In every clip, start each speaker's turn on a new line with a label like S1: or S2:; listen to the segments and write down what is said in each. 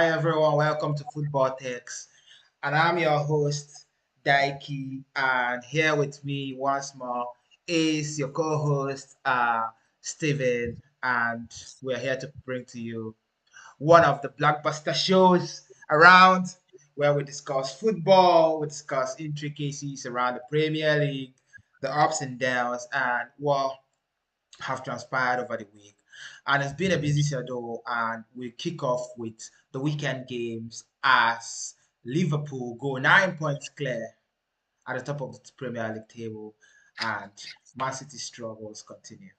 S1: Hi everyone, welcome to Football Text. And I'm your host, Daiki, and here with me once more is your co-host, Steven, and we're here to bring to you one of the blockbuster shows around where we discuss football, we discuss intricacies around the Premier League, the ups and downs, and what have transpired over the week. And it's been a busy schedule, and we kick off with the weekend games as Liverpool go 9 points clear at the top of the Premier League table, and Man City struggles continue.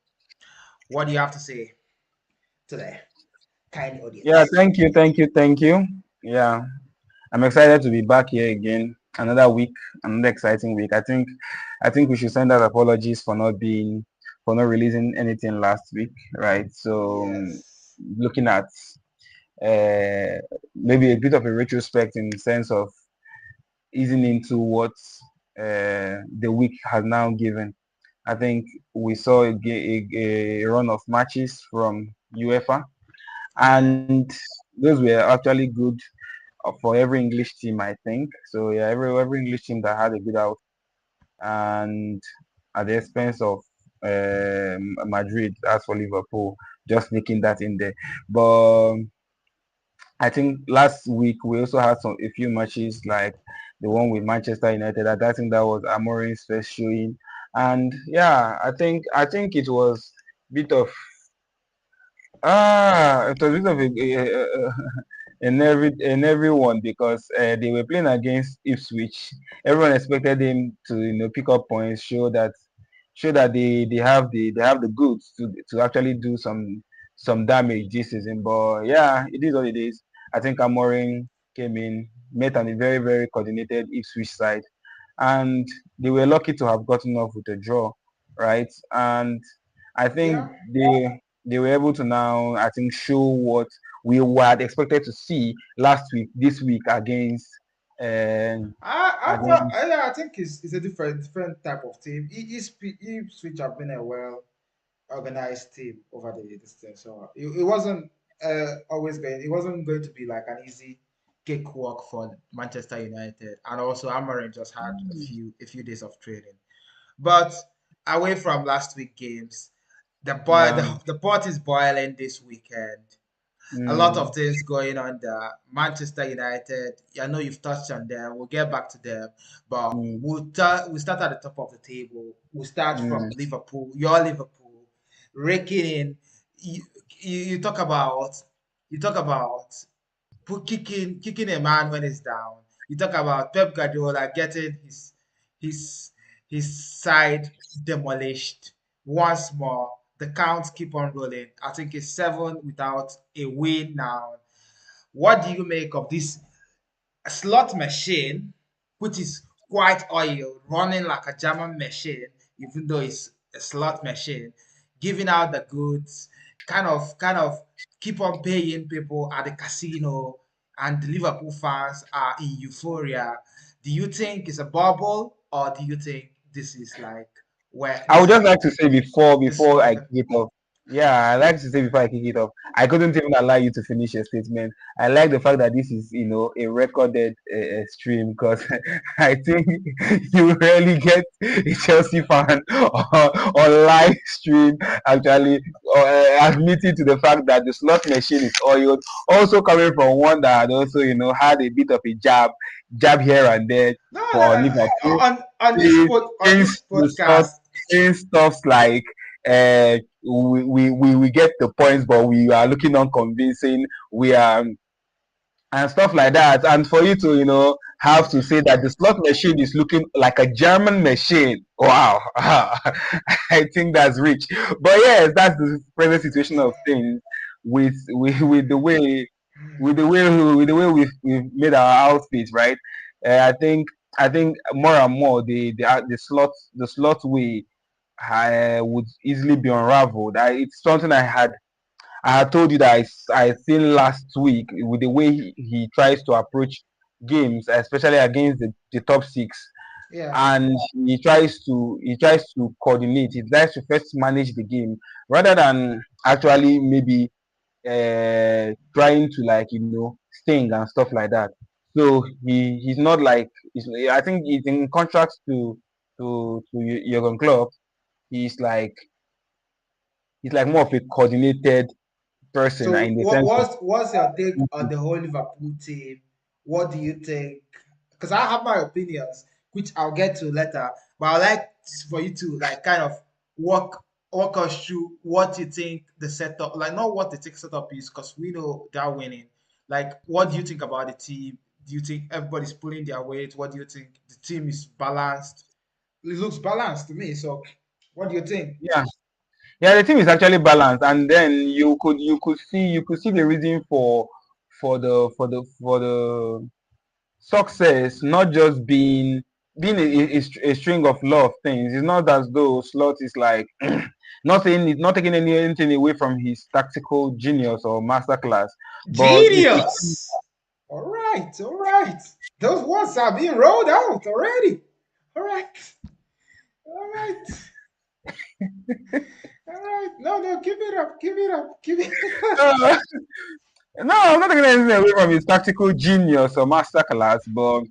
S1: What do you have to say today, kind
S2: Yeah,
S1: audience?
S2: thank you. Yeah, I'm excited to be back here again. Another week, another exciting week. I think we should send out apologies for not releasing anything last week, right? So,
S1: Yes.
S2: looking at uh, maybe a bit of a retrospect in the sense of easing into what the week has now given. I think we saw a run of matches from UEFA,
S1: Yeah.
S2: and those were actually good for every English team, I think. So yeah, every English team that had a good out, and at the expense of Madrid, as for Liverpool, just sneaking that in there. But I think last week we also had a few matches like the one with Manchester United. I think that was Amorim's first showing, and yeah, I think it was bit of it was a bit of in everyone because they were playing against Ipswich. Everyone expected him to pick up points, show that they have the goods to actually do some damage this season. But yeah, it is what it is. I think Amorim came in, met on a very very coordinated Ipswich side, and they were lucky to have gotten off with a draw, right? And I think
S1: Yeah.
S2: they were able to now, I think, show what we had expected to see last week, this week um, against.
S1: Yeah, I think it's a different type of team. Ipswich have been a organized team over the distance. So it wasn't it wasn't going to be like an easy cakewalk for Manchester United. And also Amarin just had a few days of training. But away from last week games,
S2: Yeah,
S1: the pot is boiling this weekend. A lot
S2: mm,
S1: of things going on there. Manchester United, I know you've touched on them. We'll get back to them, but
S2: mm,
S1: we'll start at the top of the table. We'll start from
S2: mm.
S1: Liverpool. Your Liverpool, raking in. You, you talk about kicking a man when he's down. You talk about Pep Guardiola getting his his side demolished once more. The counts keep on rolling. I think it's seven without a win now. What do you make of this slot machine, which is quite oiled, running like a German machine, even though it's a slot machine, giving out the goods, kind of keep on paying people at the casino, and the Liverpool fans are in euphoria. Do you think it's a bubble, or do you think this is like where
S2: I
S1: this
S2: would
S1: is
S2: just like to say
S1: this is
S2: before
S1: what
S2: I
S1: we're
S2: kick
S1: gonna
S2: it off. Yeah, I like to say before I kick it off. I couldn't even allow you to finish your statement. I like the fact that this is, a recorded stream because I think you rarely get a Chelsea fan on live stream actually admitting to the fact that the slot machine is oiled. Also coming from one that had also, had a bit of a jab here and there
S1: no,
S2: for
S1: no,
S2: Liverpool
S1: on this
S2: saying
S1: on this
S2: the stuff,
S1: podcast.
S2: saying stuff like we get the points but we are looking unconvincing, we are, and stuff like that, and for you to have to say that the slot machine is looking like a German machine. Wow. I think that's rich. But yes, that's the present situation of things with the way with the way we've made our outfits, right? I think more and more the slot way would easily be unraveled. It's something I had told you that I seen last week with the way he tries to approach games, especially against the top six,
S1: Yeah.
S2: and he tries to coordinate. He tries to first manage the game rather than actually maybe trying to, like, sting and stuff like that. So he's not like I think he's in contrast to Jurgen Klopp. He's like he's like more of a coordinated person
S1: So
S2: in the sense of
S1: what's your take on the whole Liverpool team? What do you think? Because I have my opinions, which I'll get to later, but I'd like for you to like kind of walk us through what you think the setup, like not what the tech setup is, because we know they're winning. Like, what do you think about the team? Do you think everybody's pulling their weight? What do you think the team is balanced? It looks balanced to me. So, what do you think?
S2: yeah. Yeah, the team is actually balanced, and then you could see the reason for the success not just being a string of lot of things. It's not as though Slot is like not taking anything away from his tactical genius or masterclass, but it's
S1: Genius. All right, all right. Those words are being rolled out already. All right, all right, all right. No, no, give it up, give it up, give it up.
S2: no, I'm not taking anything away from his tactical genius or masterclass, but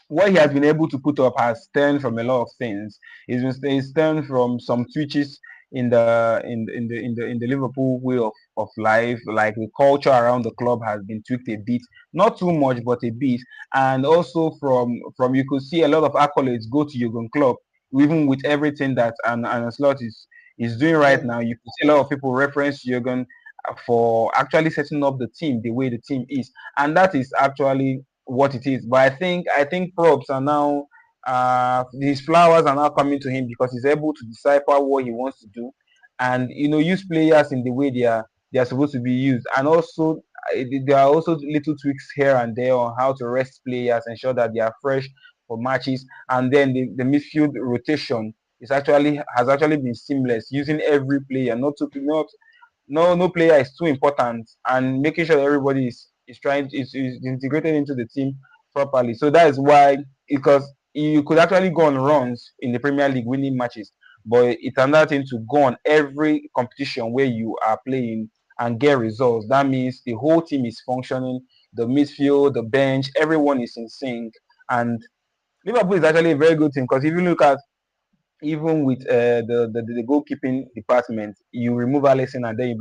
S2: what he has been able to put up has stemmed from a lot of things. It's stemmed from some twitches in the Liverpool way of life. Like the culture around the club has been tweaked a bit, not too much, but a bit. And also from you could see a lot of accolades go to Jurgen Klopp, even with everything that and Slot is doing right
S1: Yeah,
S2: now. You could see a lot of people reference Jurgen for actually setting up the team the way the team is, and that is actually what it is. But I think props are now these flowers are now coming to him because he's able to decipher what he wants to do, and use players in the way they are supposed to be used, and also there are also little tweaks here and there on how to rest players, ensure that they are fresh for matches, and then the midfield rotation has actually been seamless, using every player, not no player is too important, and making sure that everybody is integrated into the team properly. So that is why, because you could actually go on runs in the Premier League winning matches, but it's another thing to go on every competition where you are playing and get results. That means the whole team is functioning, the midfield, the bench, everyone is in sync. And Liverpool is actually a very good team, because if you look at even with the goalkeeping department, you remove Allison and then you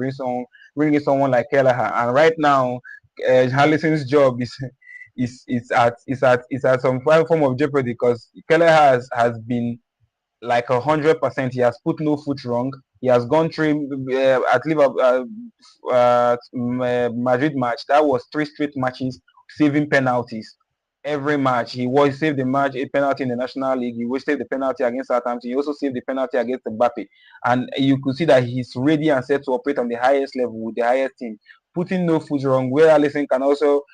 S2: bring in someone like Kelleher. And right now, Allison's job is at some form of jeopardy, because Kelleher has been like 100%. He has put no foot wrong. He has gone through at Liverpool Madrid match. That was three straight matches saving penalties. Every match he was saved the match a penalty in the National League. He will save the penalty against Southampton. He also saved the penalty against Mbappe, and you could see that he's ready and set to operate on the highest level with the highest team, putting no foot wrong. Where Allison can also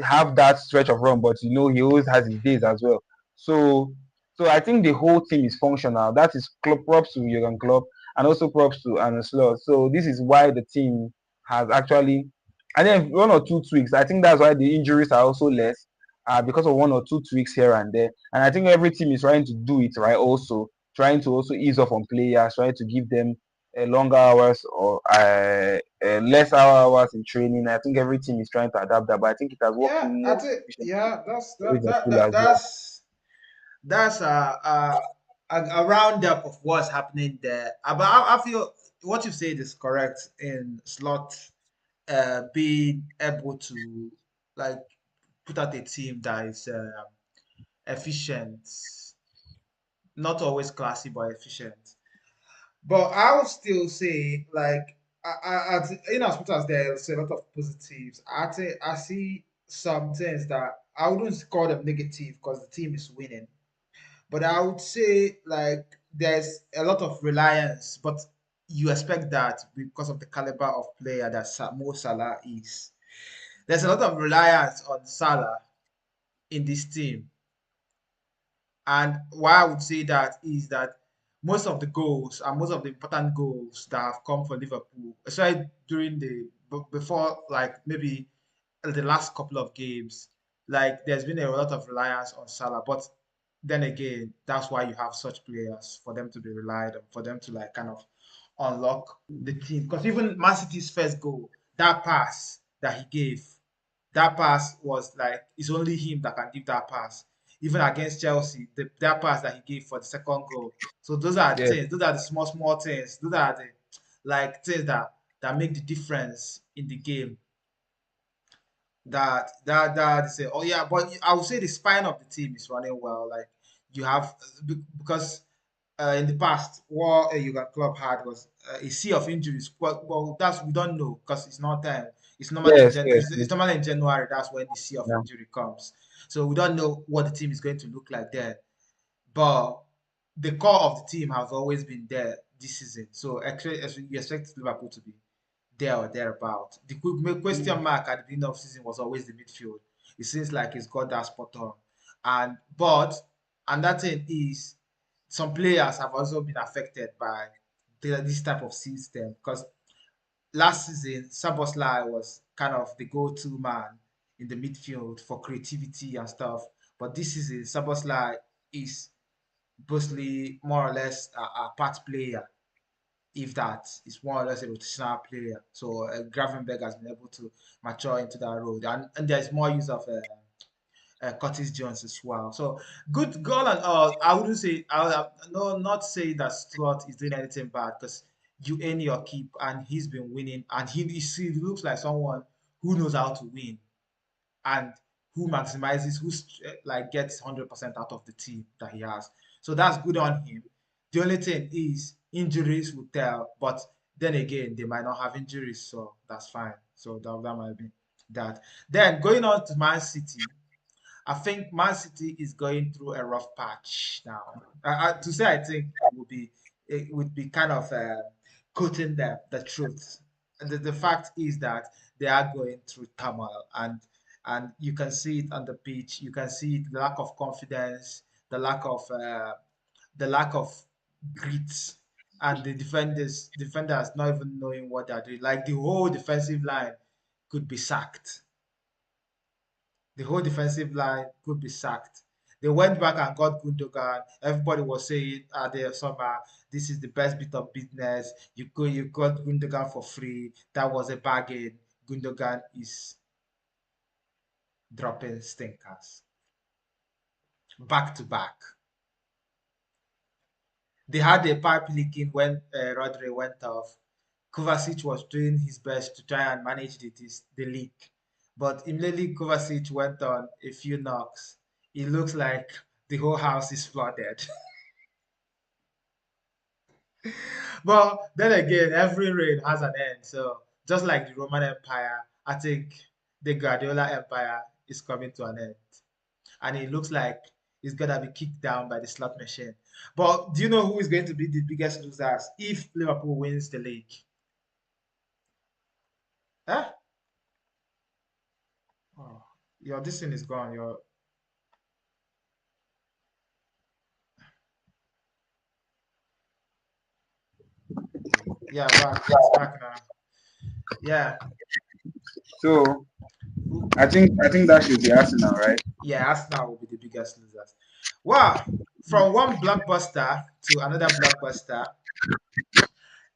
S2: have that stretch of run, but he always has his days as well. So so I think the whole team is functional. That is props to Jurgen Klopp, and also props to Arne Slot. So this is why the team has actually, and then one or two tweaks. I think that's why the injuries are also less, because of one or two tweaks here and there. And I think every team is trying to do it right. Also trying to also ease off on players, trying to give them longer hours or less hours in training. I think every team is trying to adapt that, but I think it has worked
S1: yeah. I
S2: more
S1: think
S2: efficiently
S1: yeah. That's
S2: for
S1: that that,
S2: Liverpool
S1: that
S2: as well.
S1: that's a roundup of what's happening there. But I feel what you said is correct in Slot being able to like put out a team that is efficient, not always classy but efficient. But I would still say, like, in as much as there's a lot of positives, I see some things that I wouldn't call them negative because the team is winning. But I would say, like, there's a lot of reliance, but you expect that because of the caliber of player that Mo Salah is. There's a lot of reliance on Salah in this team. And why I would say that is that most of the goals and most of the important goals that have come for Liverpool, especially during before, like maybe the last couple of games, like there's been a lot of reliance on Salah. But then again, that's why you have such players for them to be relied on, for them to like kind of unlock the team. Because even Man City's first goal, that pass that he gave, that pass was like it's only him that can give that pass. Even against Chelsea, that pass that he gave for the second goal. So those are
S2: Yes,
S1: things. Those are the small, small things. Those are the like things that make the difference in the game. That say, oh yeah, but I would say the spine of the team is running well. Like you have because in the past, what a Jurgen Klopp had was a sea of injuries. Well, that's we don't know because it's not time. It's normally
S2: yes, yes,
S1: It's normally in January. That's when the sea of
S2: yeah.
S1: injury comes. So we don't know what the team is going to look like then. But the core of the team has always been there this season. So actually, as you expect Liverpool to be there or thereabout. The question mark at the beginning of the season was always the midfield. It seems like he's got that spot on. And that thing is some players have also been affected by this type of system because last season Saboslai was kind of the go-to man in the midfield for creativity and stuff. But this season Saboslai is mostly more or less a part player, if that is more or less a rotational player. So Gravenberg has been able to mature into that role, and there's more use of Curtis Jones as well. So good goal and all. I wouldn't say no, not say that Stuart is doing anything bad because you earn your keep, and he's been winning, and he looks like someone who knows how to win and who maximizes, like gets 100% out of the team that he has. So that's good on him. The only thing is injuries will tell, but then again, they might not have injuries, so that's fine. So that might be that. Then going on to Man City, I think Man City is going through a rough patch now. To say I think it would be kind of quoting the truth. The fact is that they are going through turmoil, and you can see it on the pitch. You can see it, the lack of confidence, the lack of grit, and the defenders not even knowing what they're doing. Like the whole defensive line could be sacked. The whole defensive line could be sacked. They went back and got Gundogan. Everybody was saying the summer, this is the best bit of business. You got Gundogan for free. That was a bargain. Gundogan is dropping stinkers back to back. They had a pipe leaking when Rodri went off. Kovacic was doing his best to try and manage the leak. But immediately Kovacic went on a few knocks. It looks like the whole house is flooded. But then again, every reign has an end. So just like the Roman Empire, I think the Guardiola Empire is coming to an end. And it looks like it's gonna be kicked down by the slot machine. But do you know who is going to be the biggest losers if Liverpool wins the league? Huh? Oh, your this thing is gone. Your okay. Yeah, back. It's back now. Yeah.
S2: So
S1: Who-
S2: I think that should be Arsenal, right?
S1: Yeah, Arsenal will be the biggest losers. Well, from one blockbuster to another blockbuster,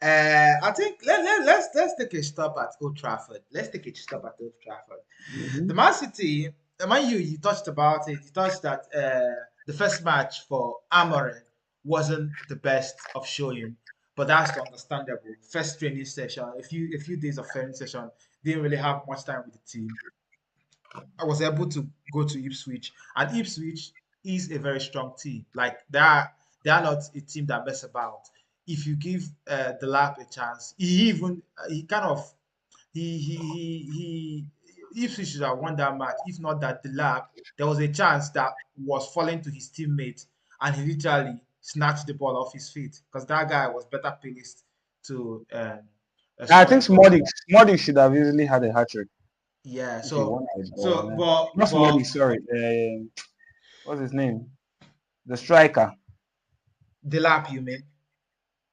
S1: I think let's take a stop at Old Trafford. Let's take a stop at Old Trafford.
S2: Mm-hmm.
S1: The Man City, the Man you touched about it. You touched that the first match for Amorim wasn't the best of showing, but that's understandable. First training session, a few days of training session, didn't really have much time with the team. I was able to go to Ipswich, and Ipswich is a very strong team. Like they are not a team that mess about. If you give the lap a chance, he kind of he Ipswich should have won that match. If not that, the lap there was a chance that was falling to his teammate, and he literally snatched the ball off his feet because that guy was better placed to
S2: I
S1: score the
S2: think
S1: goal.
S2: Smodic should have easily had a hat trick
S1: Yeah.
S2: if he
S1: So
S2: wanted. Or
S1: so but
S2: not
S1: but
S2: Smodic, sorry. What's his name? The striker.
S1: the lap you mean?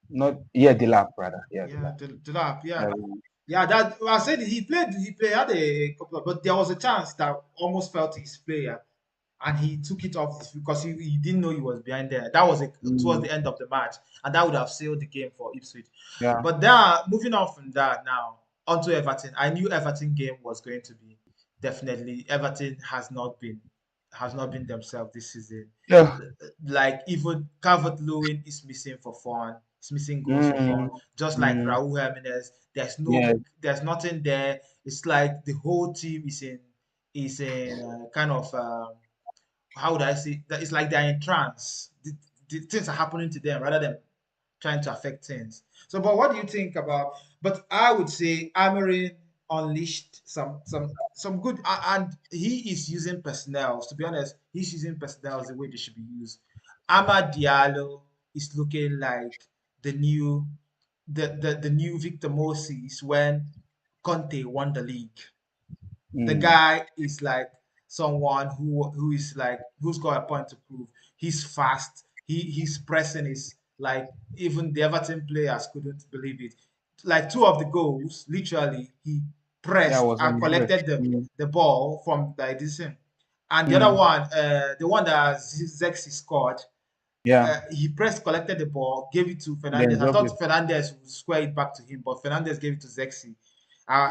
S2: Not yeah, Delap, brother. Yeah,
S1: Yeah,
S2: Delap.
S1: the lap. Yeah,
S2: Um,
S1: yeah. That I said he played had a couple of, but there was a chance that almost fell to his player, and he took it off because he didn't know he was behind there. That was towards
S2: mm,
S1: the end of the match, and that would have sealed the game for Ipswich.
S2: yeah.
S1: But there, moving on from that now onto Everton, I knew Everton game was going to be. definitely Everton has not been themselves this season.
S2: Yeah.
S1: Like even Calvert-Lewin is missing for fun. He's missing goals for fun.
S2: Mm,
S1: Just like
S2: mm,
S1: Raúl Jimenez,
S2: yeah.
S1: there's nothing there. It's like the whole team is in kind of how would I say that it's like they're in trance. The things are happening to them rather than trying to affect things. So, but what do you think about? But I would say Amarin unleashed some good, and he is using personnel. To be honest, he's using personnel the way they should be used. Amad Diallo is looking like the new the new Victor Moses when Conte won the league. The
S2: Mm,
S1: guy is like someone who's got a point to prove. He's fast. His pressing is like even the Everton players couldn't believe it. Like two of the goals, literally, he
S2: yeah, I
S1: pressed
S2: was on
S1: and
S2: his leg.
S1: collected the ball from like this thing. And the other
S2: Mm,
S1: one, the one that Zexi scored,
S2: yeah.
S1: he pressed, collected the ball, gave it to
S2: Then
S1: Fernandez. I
S2: drop it.
S1: thought Fernandez would square it back to him, but Fernandez gave it to Zexi.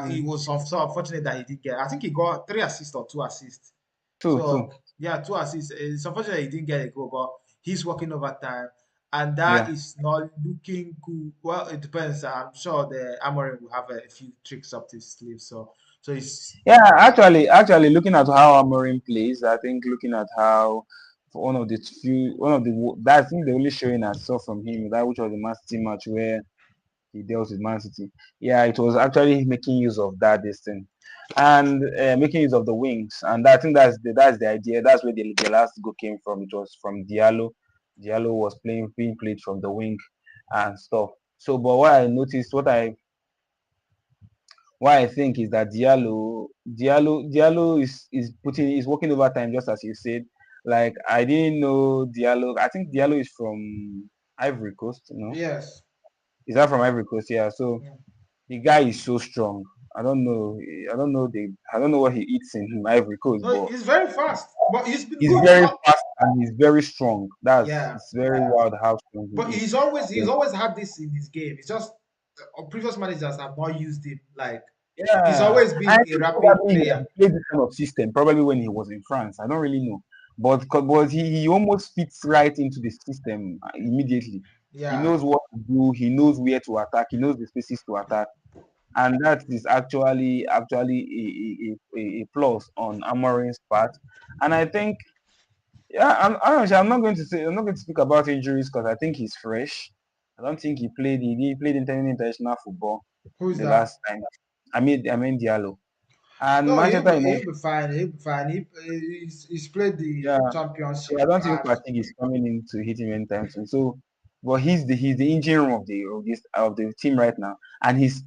S1: He
S2: Mm,
S1: was so unfortunate that he did get. I think he got 3 assists or 2 assists.
S2: two, two.
S1: So yeah, 2 assists. It's unfortunate he didn't get a goal, but he's working overtime, and that
S2: Yeah.
S1: is not looking good. Well, it depends. I'm sure the Amorim will have a few tricks up his sleeve. So it's
S2: Yeah, actually, looking at how Amorim plays, I think looking at how for one of the that I think the only showing I saw from him that which was the Man City match where he dealt with Man City. Yeah, it was actually making use of that this thing and making use of the wings, and I think that's the idea. That's where the last goal came from. It was from Diallo. Diallo was being played from the wing and stuff. So, but what I noticed, what I think is that Diallo is working overtime just as you said. Like I didn't know Diallo. I think Diallo is from Ivory Coast.
S1: yes.
S2: Is that from Ivory Coast? Yeah. So
S1: Yeah.
S2: the guy is so strong. I don't know. I don't know what he eats in Ivory Coast,
S1: No,
S2: but
S1: he's very fast, but he's been
S2: he's
S1: good.
S2: very fast and he's very strong.
S1: Yeah,
S2: It's very wild how strong
S1: but
S2: he is.
S1: he's
S2: So,
S1: always had this in his game. It's just previous managers have not used him. Like he's
S2: yeah,
S1: always
S2: I
S1: been a
S2: think
S1: rapid
S2: probably he
S1: player.
S2: has played this kind of system probably when he was in France. I don't really know, but he almost fits right into the system immediately. He
S1: Yeah,
S2: knows what to do. He knows where to attack. He knows the spaces to attack, and that is actually a plus on Amorim's part. And I think, yeah, honestly, I'm not going to speak about injuries because I think he's fresh. I don't think he played international football
S1: who's
S2: the
S1: that?
S2: last time. I mean Diallo. And
S1: No,
S2: Manchester United,
S1: he'll be fine. He'll be fine. He's played the
S2: yeah. So I
S1: championship
S2: don't think
S1: and
S2: fatigue is coming in to hit him anytime soon. So, but he's the engine room of the team right now, and he's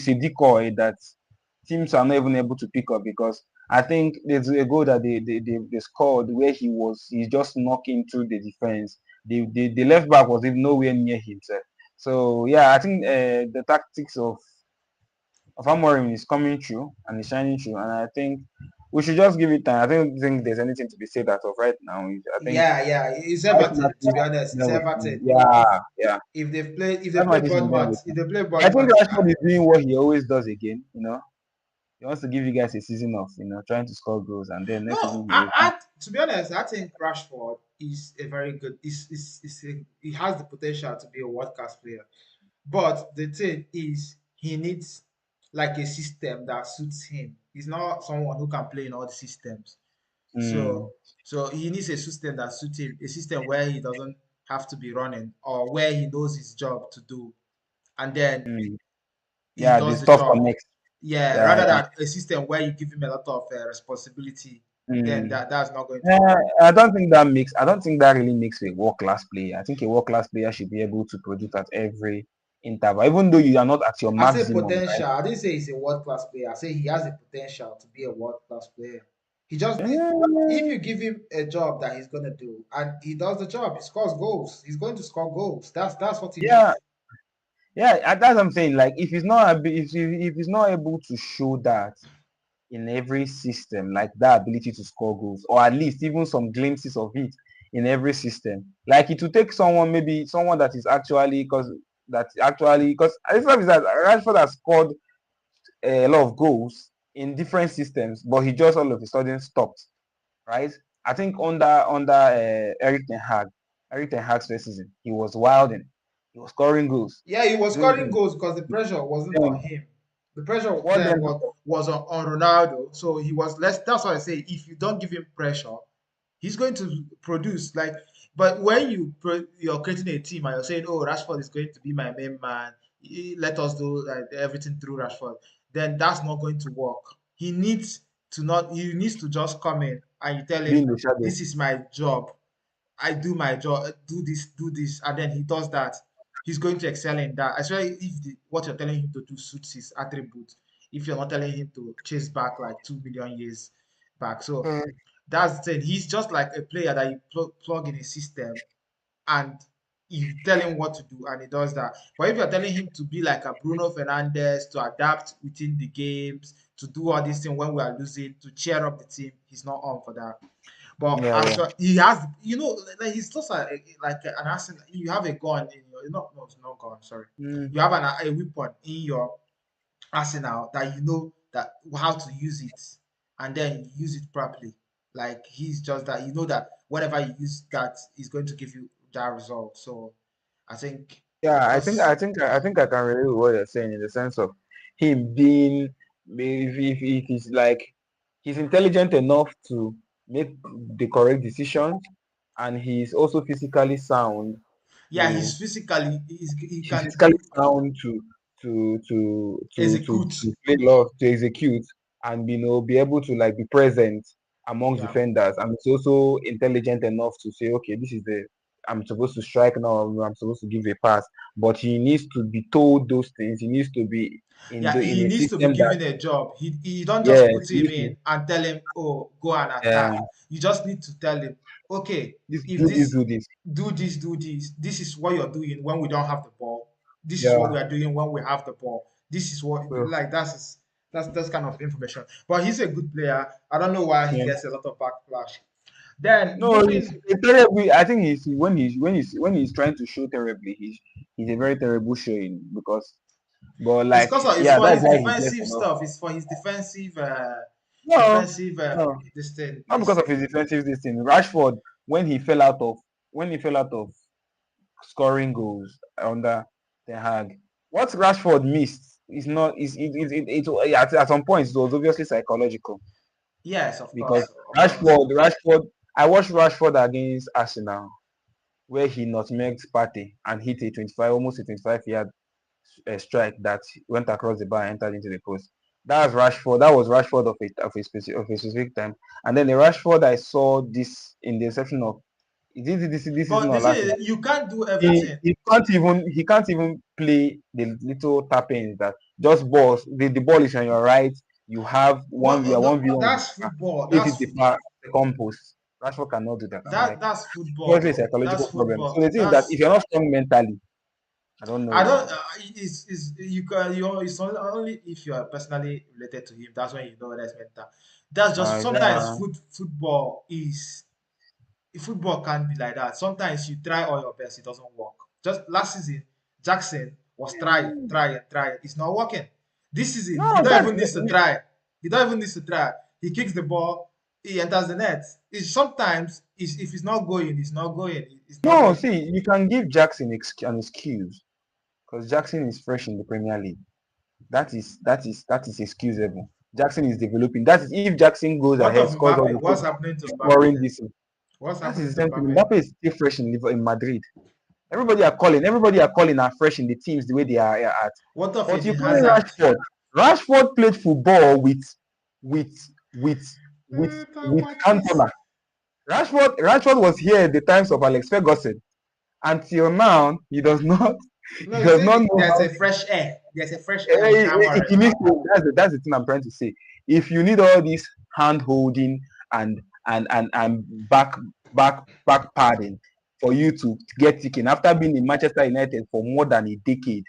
S2: a decoy that teams are not even able to pick up because I think there's a goal that they scored where he just knocking through the defense. The left back was even nowhere near himself. So yeah, I think the tactics of Amorim is coming through and is shining through, and I think we should just give it time. I don't think there's anything to be said as of right now. I think
S1: yeah, it's
S2: five
S1: Everton. To
S2: matches
S1: be honest, it's
S2: done with him.
S1: Everton.
S2: Yeah, yeah.
S1: If they
S2: Five
S1: play
S2: matches is done
S1: Bournemouth,
S2: with
S1: if
S2: him.
S1: they play
S2: I think
S1: Bournemouth,
S2: Rashford is doing what he always does again. He wants to give you guys a season of trying to score goals, and then next
S1: no,
S2: season he will come.
S1: to be honest, I think Rashford is a very good. He has the potential to be a world class player. But the thing is, he needs like a system that suits him. He's not someone who can play in all the systems.
S2: Mm,
S1: So so he needs a system that suits him, a system where he doesn't have to be running or where he knows his job to do, and then
S2: mm.
S1: he
S2: Yeah, the
S1: does the
S2: stuff
S1: job.
S2: connects.
S1: Yeah,
S2: Yeah,
S1: rather
S2: yeah.
S1: than a system where you give him a lot of responsibility, then
S2: Mm.
S1: that's not going to
S2: Yeah,
S1: work.
S2: I don't think that really makes a world class player. I think a world class player should be able to produce at every interval, even though you are not at your
S1: I say
S2: maximum, right?
S1: potential. I didn't say he's a world class player. I say he has the potential to be a world class player. He just need, if
S2: Yeah,
S1: you give him a job that he's gonna do and he does the job, he scores goals. He's going to score goals. That's what he
S2: yeah,
S1: needs.
S2: yeah. That's what I'm saying. Like, if he's not able to show that in every system, like that ability to score goals, or at least even some glimpses of it in every system, like it will take someone, maybe someone that is actually because it's not that Rashford has scored a lot of goals, in different systems, but he just all of a sudden stopped, right? I think under Eric Ten Hag's first season, he was wilding, he was scoring goals,
S1: Yeah, he was
S2: doing
S1: scoring
S2: things.
S1: goals because the pressure wasn't on
S2: Then
S1: him. The pressure
S2: what
S1: then
S2: then?
S1: was on Ronaldo. So he was less. That's why I say if you don't give him pressure, he's going to produce. Like, but when you're creating a team and you're saying, "Oh, Rashford is going to be my main man. Let us do everything through Rashford," then that's not going to work. He needs to not. He needs to just come in and you tell
S2: Be
S1: him,
S2: in the shadow.
S1: "This is my job. I do my job, do this," and then he does that. He's going to excel in that, especially if what you're telling him to do suits his attributes. If you're not telling him to chase back like 2 million years back, so that's the thing. He's just like a player that you plug in a system and you tell him what to do and he does that. But if you're telling him to be like a Bruno Fernandez, to adapt within the games, to do all these things when we are losing, to cheer up the team, he's not on for that. But
S2: Yeah,
S1: as
S2: yeah.
S1: well, he has, like he's just like an arsenal. You have a gun in your, not no, it's not gun. Sorry,
S2: Mm.
S1: you have a weapon in your arsenal that you know that how to use it, and then you use it properly. Like he's just that you know that whenever you use that, he's going to give you that result. So I think
S2: Yeah,
S1: just
S2: I think I can relate with what you're saying in the sense of him being, if he's like, he's intelligent enough to make the correct decisions, and he's also physically sound
S1: yeah,
S2: to
S1: he
S2: he's
S1: can
S2: physically
S1: do
S2: sound
S1: execute.
S2: to play love, to execute, and be able to like be present amongst
S1: Yeah,
S2: defenders, and he's also intelligent enough to say, okay, this is the I'm supposed to strike now, I'm supposed to give a pass, but he needs to be told those things. He needs to be
S1: yeah,
S2: in
S1: he
S2: a
S1: needs to be
S2: system that,
S1: given a job. He don't just
S2: yes,
S1: put
S2: he
S1: him
S2: needs to,
S1: in and tell him, "Oh, go and attack."
S2: yeah,
S1: You just need to tell him, "Okay,
S2: this
S1: if
S2: do this,
S1: this,
S2: do this.
S1: do this, do this. This is what you're doing when we don't have the ball. This is what we
S2: Yeah.
S1: are doing when we have the ball. This is what
S2: So,
S1: like that's kind of information." But he's a good player. I don't know why he
S2: yeah.
S1: gets a lot of backlash. Then
S2: No, he's
S1: moving,
S2: a terrible. I think when he's trying to show terribly, he's a very terrible showing because, but
S1: it's
S2: like,
S1: because of it's
S2: yeah,
S1: for
S2: that's
S1: his
S2: why he gets
S1: defensive
S2: enough.
S1: stuff. It's for his defensive,
S2: No,
S1: defensive
S2: no,
S1: this thing.
S2: not because of his defensive this thing. Rashford, when he fell out of when he fell out of scoring goals under the Hag, what Rashford missed is not is at some point it was obviously psychological
S1: Yes, of
S2: because
S1: course, of course.
S2: Rashford, I watched Rashford against Arsenal where he nutmegged Partey and hit a 25, almost a 25-yard strike that went across the bar and entered into the post. That was Rashford of a specific time. And then the Rashford I saw this in the exception of this season
S1: But
S2: or
S1: this
S2: last season.
S1: is you can't do everything.
S2: He can't even play the little tap-ins that just balls. The ball is on your right. You have
S1: No,
S2: one v one with the
S1: that's
S2: car.
S1: football.
S2: Hit it the far second post. Rashford cannot do that. I'm like,
S1: That's football
S2: obviously a
S1: though. That's
S2: psychological problem. So
S1: football.
S2: the thing is that
S1: That's
S2: if you're not strong mentally, I don't
S1: I don't.
S2: know.
S1: It's you can you. It's only if you are personally related to him. That's when you know whether it's mental. That's just sometimes
S2: Yeah.
S1: football is football can be like that. Sometimes you try all your best, it doesn't work. Just last season, Jackson was trying. It's not working. This season, he
S2: No,
S1: don't
S2: Jack.
S1: even need to try. He don't even need to try. He kicks the ball, he enters the net. It's sometimes if it's not going, it's not going. It's not
S2: No,
S1: going.
S2: see, you can give Jackson an excuse because Jackson is fresh in the Premier League. That is excusable. Jackson is developing. That is if Jackson goes
S1: What
S2: ahead,
S1: of
S2: scores all
S1: Mbappe?
S2: the
S1: What's
S2: goals,
S1: happening to Mbappe
S2: scoring
S1: then?
S2: this.
S1: What's
S2: That is
S1: happening
S2: the
S1: to
S2: same thing.
S1: Mbappe?
S2: Mbappe is still fresh in Madrid. Everybody are calling are fresh in the teams the way they are at.
S1: What of
S2: But you
S1: Eden
S2: play
S1: Hazard?
S2: Rashford. Rashford played football with with with Cantona. Rashford was here at the times of Alex Ferguson. Until now,
S1: No,
S2: he
S1: you
S2: does not
S1: see,
S2: know
S1: there's
S2: how
S1: a
S2: to.
S1: fresh air. There's a fresh air with
S2: If
S1: Amorim.
S2: you need to, that's the thing I'm trying to say. If you need all this hand holding and back padding for you to get ticking after being in Manchester United for more than a decade,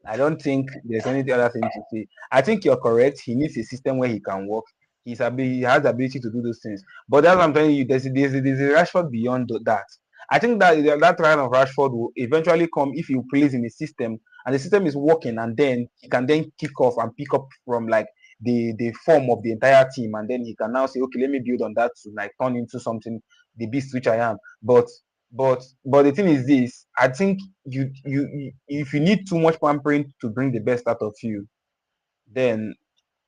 S2: I don't think there's any other thing to say. I think you're correct. He needs a system where he can work. He has the ability to do those things. But that's what I'm telling you. There's a Rashford beyond that. I think that kind of Rashford will eventually come if he plays in a system and the system is working, and then he can then kick off and pick up from like the form of the entire team, and then he can now say, okay, let me build on that to like turn into something, the beast which I am. But the thing is this: I think you if you need too much pampering to bring the best out of you, then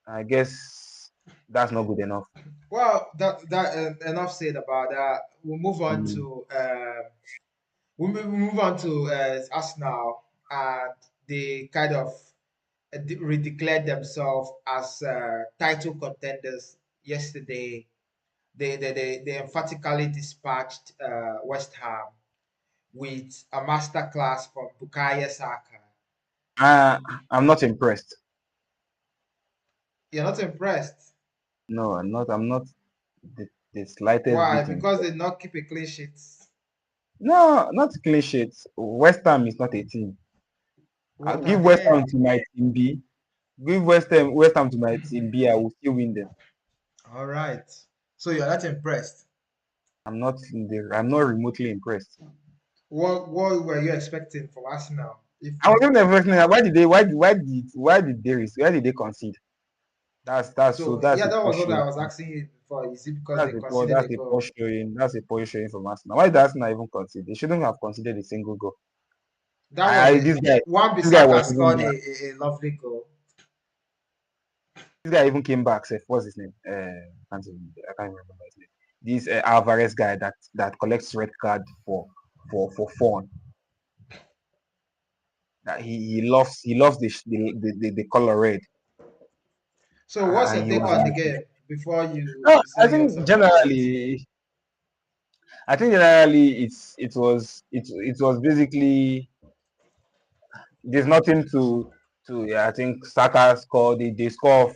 S2: I guess that's not good enough.
S1: Well, enough said about that.
S2: Mm.
S1: We'll move on to Arsenal, and they kind of redeclared themselves as title contenders yesterday. They emphatically dispatched West Ham with a masterclass from Bukayo Saka.
S2: Uh, I'm not impressed.
S1: You're not impressed?
S2: No, I'm not. I'm not the slightest
S1: Why?
S2: bit
S1: Because
S2: impressed.
S1: they not keep a clean sheet.
S2: No, not clean sheets. West Ham is not a team. I'll give West
S1: Okay.
S2: Ham to my team B. Give West Ham to my team B. I will still win them.
S1: All right. So you're not impressed.
S2: I'm not remotely impressed.
S1: What were you expecting from Arsenal? If
S2: I was even expecting that. Why did they concede? That's
S1: yeah,
S2: a
S1: that
S2: poor
S1: was what I
S2: showing.
S1: was asking you before. Is it because
S2: That's
S1: they
S2: a poor
S1: considered a
S2: that's a poor
S1: goal?
S2: showing. That's a poor showing from Arsenal. Why did Arsenal even concede? They shouldn't have conceded a single goal.
S1: That was a
S2: This guy
S1: Wan
S2: this guy was
S1: Bissaka
S2: even
S1: scored
S2: back.
S1: a lovely goal.
S2: This guy even came back. Sef. What's his name? I can't remember his name. This Alvarez guy that collects red card for fun. That he loves the color red.
S1: So what's
S2: And
S1: your
S2: he
S1: take
S2: was
S1: on the
S2: like,
S1: game before you
S2: no,
S1: say your impressions?
S2: I think generally it was basically there's nothing to yeah, I think Saka scored they score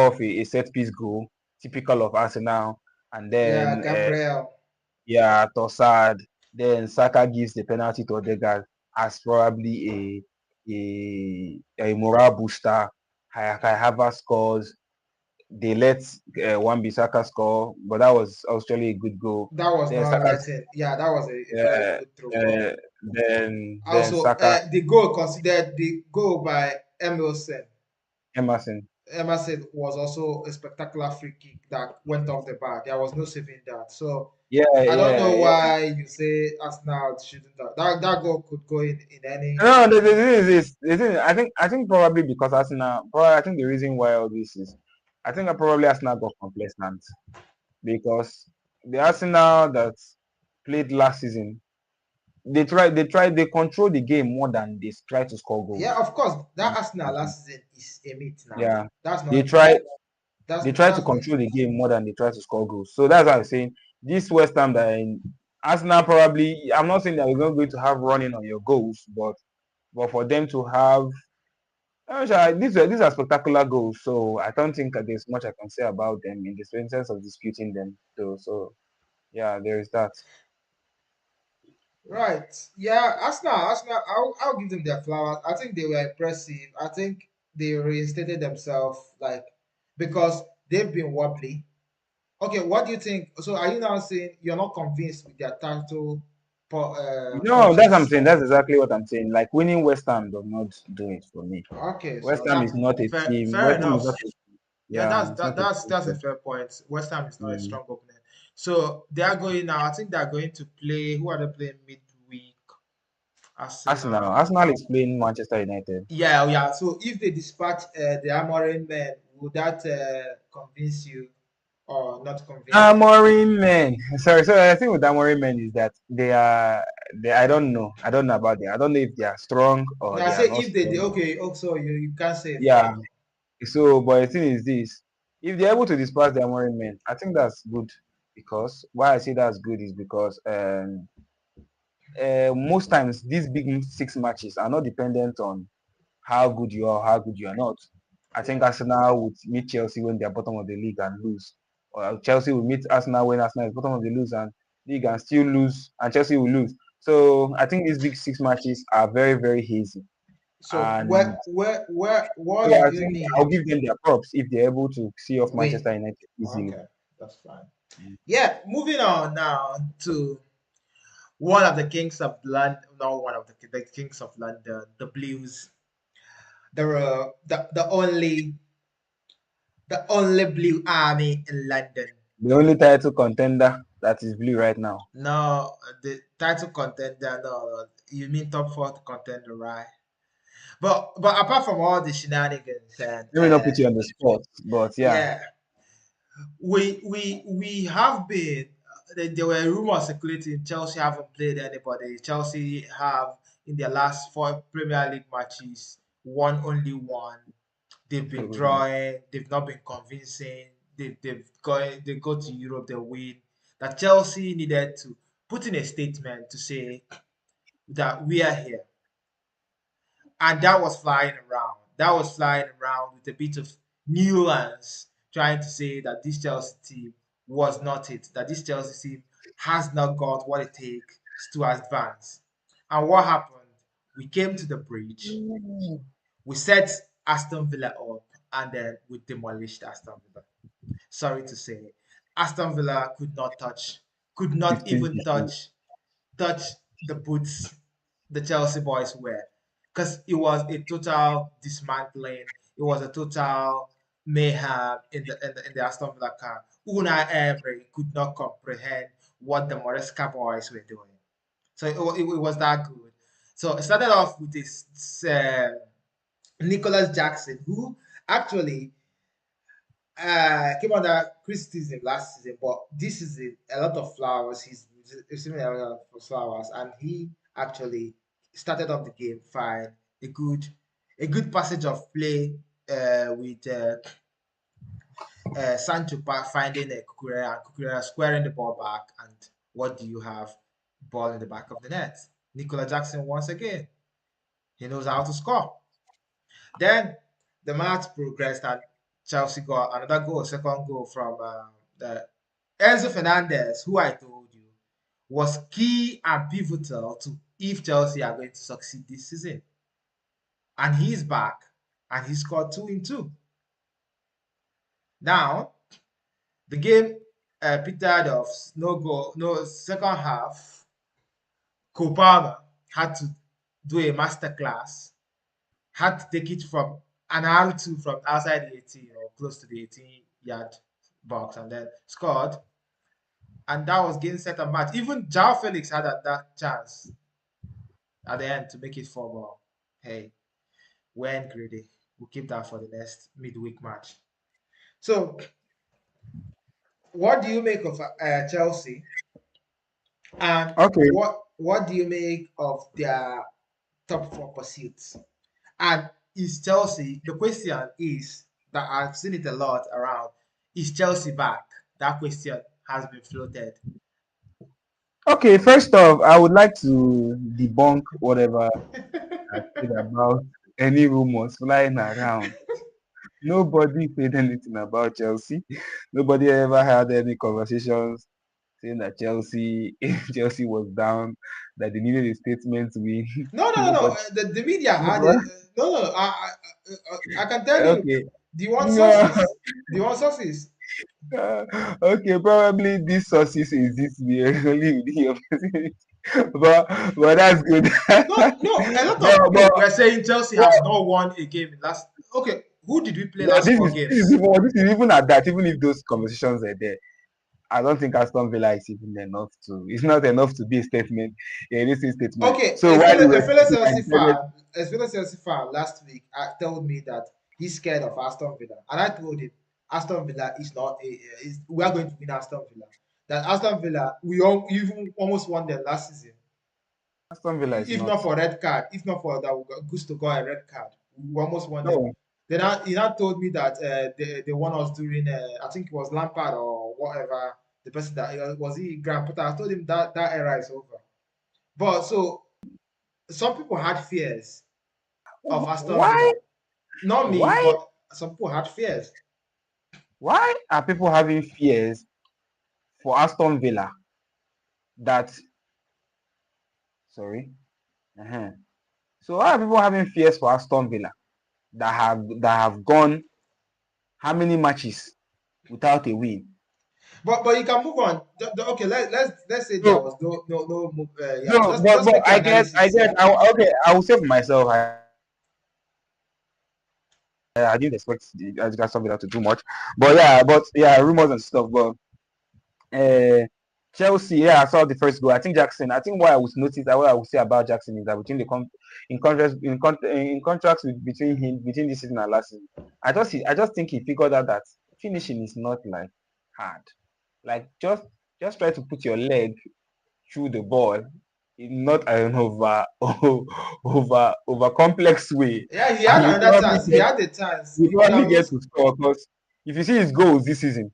S2: off a set piece goal, typical of Arsenal, and
S1: Yeah,
S2: then
S1: Gabriel.
S2: yeah, Tossard. Then Saka gives the penalty to Odegaard as probably a morale booster. Kai Havertz scores. They let Wan-Bissaka score, but that was actually a good goal.
S1: That was
S2: Then
S1: not
S2: Saka's
S1: letting. Yeah, that was a very
S2: uh,
S1: good through ball.
S2: uh, then
S1: Also,
S2: Saka
S1: the goal considered the goal by Emilson.
S2: Emerson.
S1: Emerson was also a spectacular free kick that went off the bar. There was no saving that. So
S2: Yeah,
S1: I don't
S2: yeah,
S1: know
S2: yeah.
S1: why you say Arsenal shouldn't have. That goal could go in any.
S2: No, the thing is this. I think probably because Arsenal. Probably I think the reason why all this is, I think probably Arsenal got complacent because the Arsenal that played last season, they control the game more than they try to score
S1: Yeah,
S2: goals.
S1: of course, that
S2: Last
S1: Arsenal
S2: season.
S1: last season is a myth now.
S2: Yeah,
S1: That's
S2: they
S1: not
S2: try
S1: that's
S2: they try to
S1: that's not
S2: control the game more than they try to score goals. So that's why I'm saying this West Ham Arsenal probably. I'm not saying that we're not going to have running on your goals, but for them to have these are spectacular goals, so I don't think that there's much I can say about them in the sense of disputing them. So yeah, there is that.
S1: right. Yeah, Arsenal. I'll give them their flowers. I think they were impressive. I think they reinstated themselves like because they've been wobbly. Okay, what do you think? So are you now saying you're not convinced with their title
S2: No, that's what I'm
S1: purchase?
S2: saying. That's exactly what I'm saying. Like winning West Ham does not do it for me.
S1: Okay,
S2: West
S1: so
S2: Ham is
S1: that's
S2: not a team.
S1: fair
S2: West Ham is
S1: enough.
S2: not a
S1: Yeah,
S2: yeah, it's not a
S1: that's a
S2: team.
S1: fair point. West Ham is not a
S2: Mm.
S1: strong opponent. So they are going now. I think they are going to play. Who are they playing midweek?
S2: Arsenal.
S1: Arsenal.
S2: Arsenal is playing Manchester United.
S1: Yeah, yeah. So if they dispatch the Amorim men, would that convince you or not convince you?
S2: Amorim men. Sorry, so I think with Amorim men is that they I don't know. I don't know about them. I don't know if they are strong or
S1: Now
S2: they are
S1: say
S2: not
S1: if they
S2: strong.
S1: okay, also you can't say fair
S2: Yeah.
S1: enough.
S2: So, but the thing is this: if they're able to disperse their Amorim men, I think that's good. Because why I say that's good is because most times these big six matches are not dependent on how good you are, how good you are not. I think
S1: Yeah.
S2: Arsenal would meet Chelsea when they're bottom of the league and lose, or Chelsea will meet Arsenal when Arsenal is bottom of the league and still lose, and Chelsea will lose. So I think these big six matches are very very hazy,
S1: So
S2: and
S1: what
S2: so
S1: do
S2: I
S1: you
S2: think
S1: need
S2: I'll give them their props if they're able to see
S1: to
S2: off
S1: win?
S2: Manchester United easily.
S1: Okay, that's fine. Yeah, moving on now to one of the kings of London, not one of the kings of London, the Blues, the only Blue Army in London.
S2: The only title contender that is blue right now.
S1: No, the title contender. No, you mean top four contender, right? But apart from all the shenanigans and
S2: Let me not put you on the spot, but yeah.
S1: yeah, we have been. There were rumors circulating. Chelsea haven't played anybody. Chelsea have in their last four Premier League matches won only one. They've been drawing. They've not been convincing. They go to Europe. They win. That Chelsea needed to put in a statement to say that we are here, and that was flying around. That was flying around with a bit of nuance, trying to say that this Chelsea team was not it. That this Chelsea team has not got what it takes to advance. And what happened? We came to the bridge. We set Aston Villa up, and then we demolished Aston Villa. Sorry to say, Aston Villa could not
S2: 15
S1: even
S2: to 2.
S1: touch the boots the Chelsea boys wear, because it was a total dismantling. It was a total mayhem in the Aston Villa camp. Unai Emery could not comprehend what the Moresca boys were doing. So it was that good. So it started off with this Nicholas Jackson, who actually came under criticism last season, but this season a lot of flowers. He's receiving a lot of flowers, and he actually started off the game fine. A good, a good passage of play with Sancho finding a Kukurea and Kukurea squaring the ball back. And what do you have? Ball in the back of the net. Nicola Jackson once again. He knows how to score. Then the match progressed and Chelsea got another goal, second goal from the Enzo Fernandez, who I told you was key and pivotal to if Chelsea are going to succeed this season. And he's back and he scored 2 in 2. Now, the game petered off, no goal, no second half. Copama had to do a masterclass, had to take it from an R2 from outside the 18 or close to the 18-yard box and then scored. And that was game set and match. Even Jao Felix had that chance at the end to make it 4 ball. Hey, when greedy. We'll keep that for the next midweek match. So, what do you make of Chelsea? And
S2: Okay,
S1: what do you make of their top four pursuits? And is Chelsea, the question is that I've seen it a lot around, is Chelsea back? That question has been floated.
S2: okay. First off, I would like to debunk whatever I said about any rumors flying around. Nobody said anything about Chelsea. Nobody ever had any conversations saying that Chelsea was down, that they needed a statement to win.
S1: No, no, no, no.
S2: Nobody.
S1: The media had it.
S2: Nobody.
S1: No, no. I can tell you.
S2: Okay.
S1: Do you want
S2: No.
S1: sources? Do you want sources?
S2: Okay, probably these sources exist only within your vicinity. but that's good.
S1: No, no. A lot of
S2: but
S1: people
S2: but
S1: were saying Chelsea
S2: but
S1: has not won a game in last. Okay, who did we play
S2: but
S1: last
S2: this
S1: four
S2: is this is
S1: games?
S2: even this is even at that. Even if those conversations are there, I don't think Aston Villa is even enough to. It's not enough to be a statement. Yeah, this is statement.
S1: Okay,
S2: So while you
S1: A
S2: were
S1: fellow
S2: speaking, I
S1: Chelsea
S2: decided.
S1: fan, a fellow Chelsea fan last week told me that he's scared of Aston Villa, and I told him Aston Villa is not a. We are going to win Aston Villa. That Aston Villa, even almost won them last season.
S2: Aston Villa is
S1: If
S2: not.
S1: not for red card, if not for that Gusto got a red card, we almost won them.
S2: No,
S1: Then he now told me that they won us during I think it was Lampard or whatever the person that was he Graham Potter. I told him that era is over. But so some people had fears of Aston
S2: why?
S1: Villa. Not me,
S2: Why?
S1: but some people had fears.
S2: Why are people having fears for Aston Villa? That sorry. Uh-huh. So why are people having fears for Aston Villa that have gone how many matches without a win?
S1: But you can move on. Okay, let's say there
S2: So
S1: was no move. Yeah,
S2: no,
S1: just
S2: but
S1: make your
S2: I
S1: analysis.
S2: get.
S1: Yeah.
S2: Okay, I will say for myself. I didn't expect the Aston Villa to do much, but yeah, rumors and stuff. But uh, Chelsea, yeah, I saw the first goal. I think Jackson. I think what I would notice, what I would say about Jackson is that between in contrast, in contrast between him between this season and last season, I just think he figured out that finishing is not like hard. Like just try to put your leg through the ball in not an over complex way,
S1: Yeah, he
S2: and
S1: had another chance. He had the chance.
S2: you
S1: He could
S2: probably
S1: have
S2: get
S1: used.
S2: to score. Because if you see his goals this season,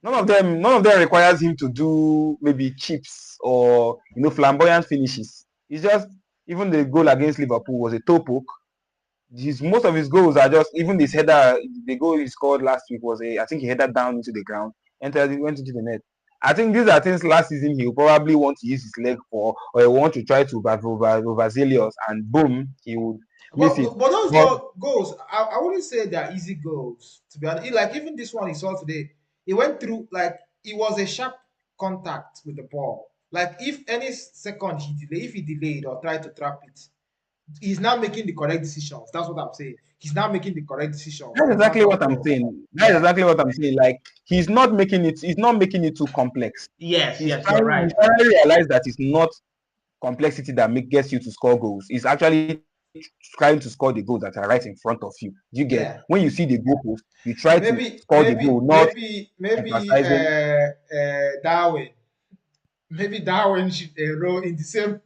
S2: none of them requires him to do maybe chips or flamboyant finishes. It's just even the goal against Liverpool was a toe poke. Most of his goals are just even this header. The goal he scored last week was I think he headed down into the ground, went into the net. I think these are things last season he'll probably want to use his leg for, or he want to try to overzealous, and boom, he would miss it.
S1: But those
S2: But
S1: goals, I wouldn't say they're easy goals. To be honest, like even this one he saw today, he went through like it was a sharp contact with the ball. Like if any second if he delayed or tried to trap it, he's now making the correct decisions. That's what I'm saying. He's now making the correct decisions
S2: that's
S1: in front
S2: exactly
S1: of
S2: what I'm
S1: goal.
S2: saying. That's
S1: Yeah.
S2: exactly what I'm saying. Like he's not making it too complex.
S1: Yes. Yes. You're
S2: He
S1: right.
S2: finally realized that it's not complexity that gets you to score goals. It's actually trying to score the goals that are right in front of you. You get
S1: Yeah.
S2: when you see the goalpost, you try to score the goal, not
S1: Maybe
S2: emphasizing.
S1: Darwin. Maybe Darwin should enroll in the same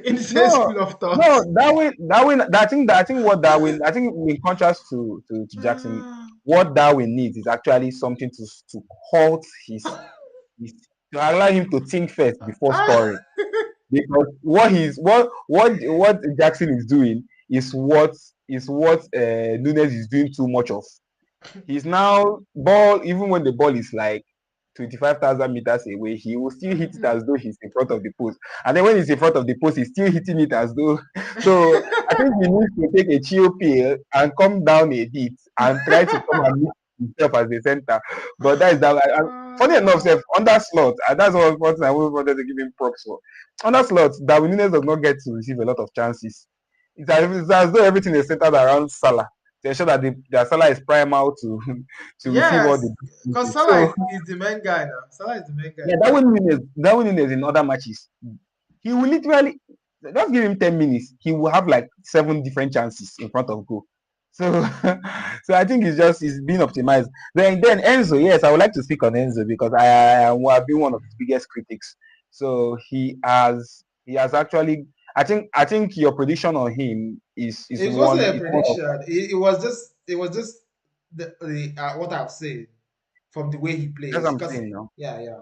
S1: in the same
S2: No,
S1: school of thought.
S2: no, Darwin. I think what Darwin. I think in contrast to Jackson, what Darwin needs is actually something to halt his to allow him to think first before
S1: Ah,
S2: scoring. Because what Jackson is doing is what Nunes is doing too much of. He's now ball even when the ball is like 25,000 meters away, he will still hit it as though he's in front of the post. And then when he's in front of the post, he's still hitting it as though. So I think he needs to take a chill pill and come down a bit and try to come and meet himself as the center. But that is that. Funny enough, Seth, on that slot, and that's one thing I always wanted to give him props for. On that slot, Darwin Nunes does not get to receive a lot of chances. It's as though everything is centered around Salah to ensure that Salah is primal to to receive all
S1: yes,
S2: the
S1: because
S2: opportunities.
S1: Salah
S2: So
S1: is the main guy now. Salah is the main guy.
S2: yeah, Darwin Nunes in other matches, he will literally just give him 10 minutes. He will have like 7 different chances in front of goal. So, so I think it's being optimized. Then Enzo, yes, I would like to speak on Enzo because have been one of his biggest critics. So he has actually. I think your prediction on him
S1: It wasn't a
S2: is one of
S1: prediction. It was just the what I've said from the way he
S2: that's
S1: plays.
S2: what I'm
S1: Because
S2: saying now.
S1: yeah, yeah.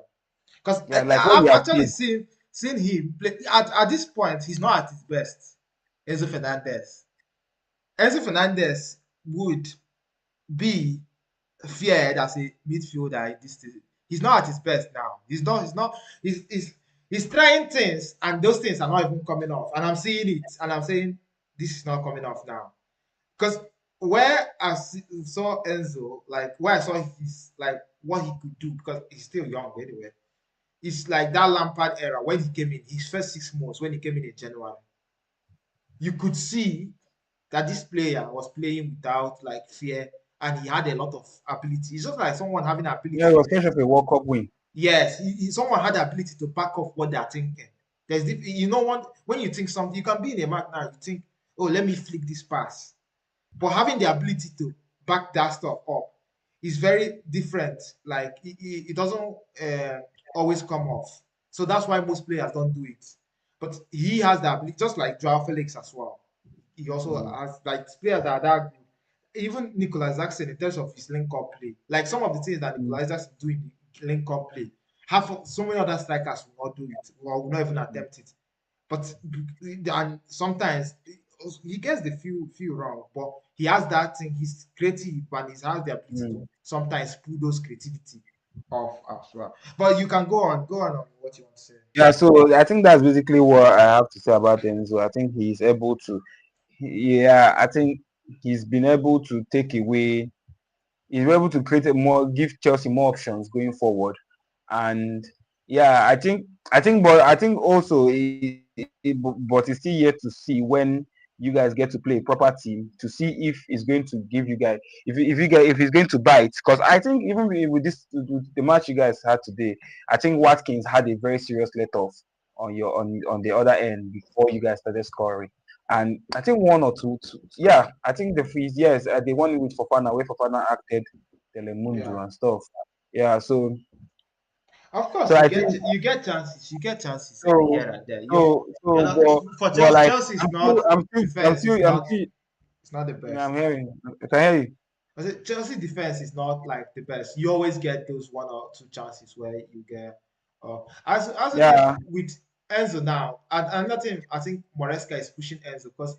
S1: Because
S2: Yeah, like what you
S1: I've
S2: have
S1: actually
S2: said.
S1: seen him play at this point. He's not at his best. Enzo Fernandez. Enzo Fernandez would be feared as a midfielder in this season. He's not at his best now. He's not he's trying things and those things are not even coming off. And I'm seeing it and I'm saying this is not coming off now. Because where saw Enzo, like where I saw his like what he could do because he's still young anyway. It's like that Lampard era when he came in, his first 6 months when he came in January. You could see that this player was playing without like fear and he had a lot of ability. It's just like someone having the
S2: Yeah,
S1: ability
S2: it
S1: to
S2: was fresh of a World Cup win.
S1: yes, someone had the ability to back up what they're thinking. You know what when you think something, you can be in a match now, you think, oh, let me flick this pass. But having the ability to back that stuff up is very different. Like it doesn't always come off. So that's why most players don't do it. But he has the ability, just like Joao Felix as well. He also
S2: Mm.
S1: has like players that are that good. Even Nicolas Jackson in terms of his link up play, like some of the things that
S2: Mm.
S1: Nicolas Jackson do in the link up play, have so many other strikers will not do it or will not even attempt it. But and sometimes he gets the few wrong, but he has that thing. He's creative and he has the ability to
S2: Mm.
S1: sometimes pull those creativity off as well. But you can go on what you want to say.
S2: Yeah, so I think that's basically what I have to say about Enzo. I think he's able to, yeah, I think he's been able to take away, he's able to create give Chelsea more options going forward. And yeah, I think also but it's still yet to see when you guys get to play a proper team to see if it's going to give you guys if it's going to bite. Because I think even with this with the match you guys had today, I think Watkins had a very serious let off on the other end before you guys started scoring. And I think one or two, yeah, I think the freeze, yes, they won with Fofana, where Fofana acted
S1: Yeah.
S2: Telemundo and stuff. Yeah,
S1: Of
S2: so
S1: course,
S2: I think
S1: you get chances. You get chances
S2: so
S1: here and there. You're
S2: so
S1: not
S2: but
S1: for
S2: but
S1: Chelsea.
S2: like
S1: Chelsea is not defense is
S2: I'm
S1: not
S2: still
S1: it's not the
S2: yeah, I'm
S1: best.
S2: hearing I can hear you.
S1: I said Chelsea defense is not like the best. You always get those one or two chances where you get. As again
S2: Yeah.
S1: with Enzo now, and another thing I think Moresca is pushing Enzo because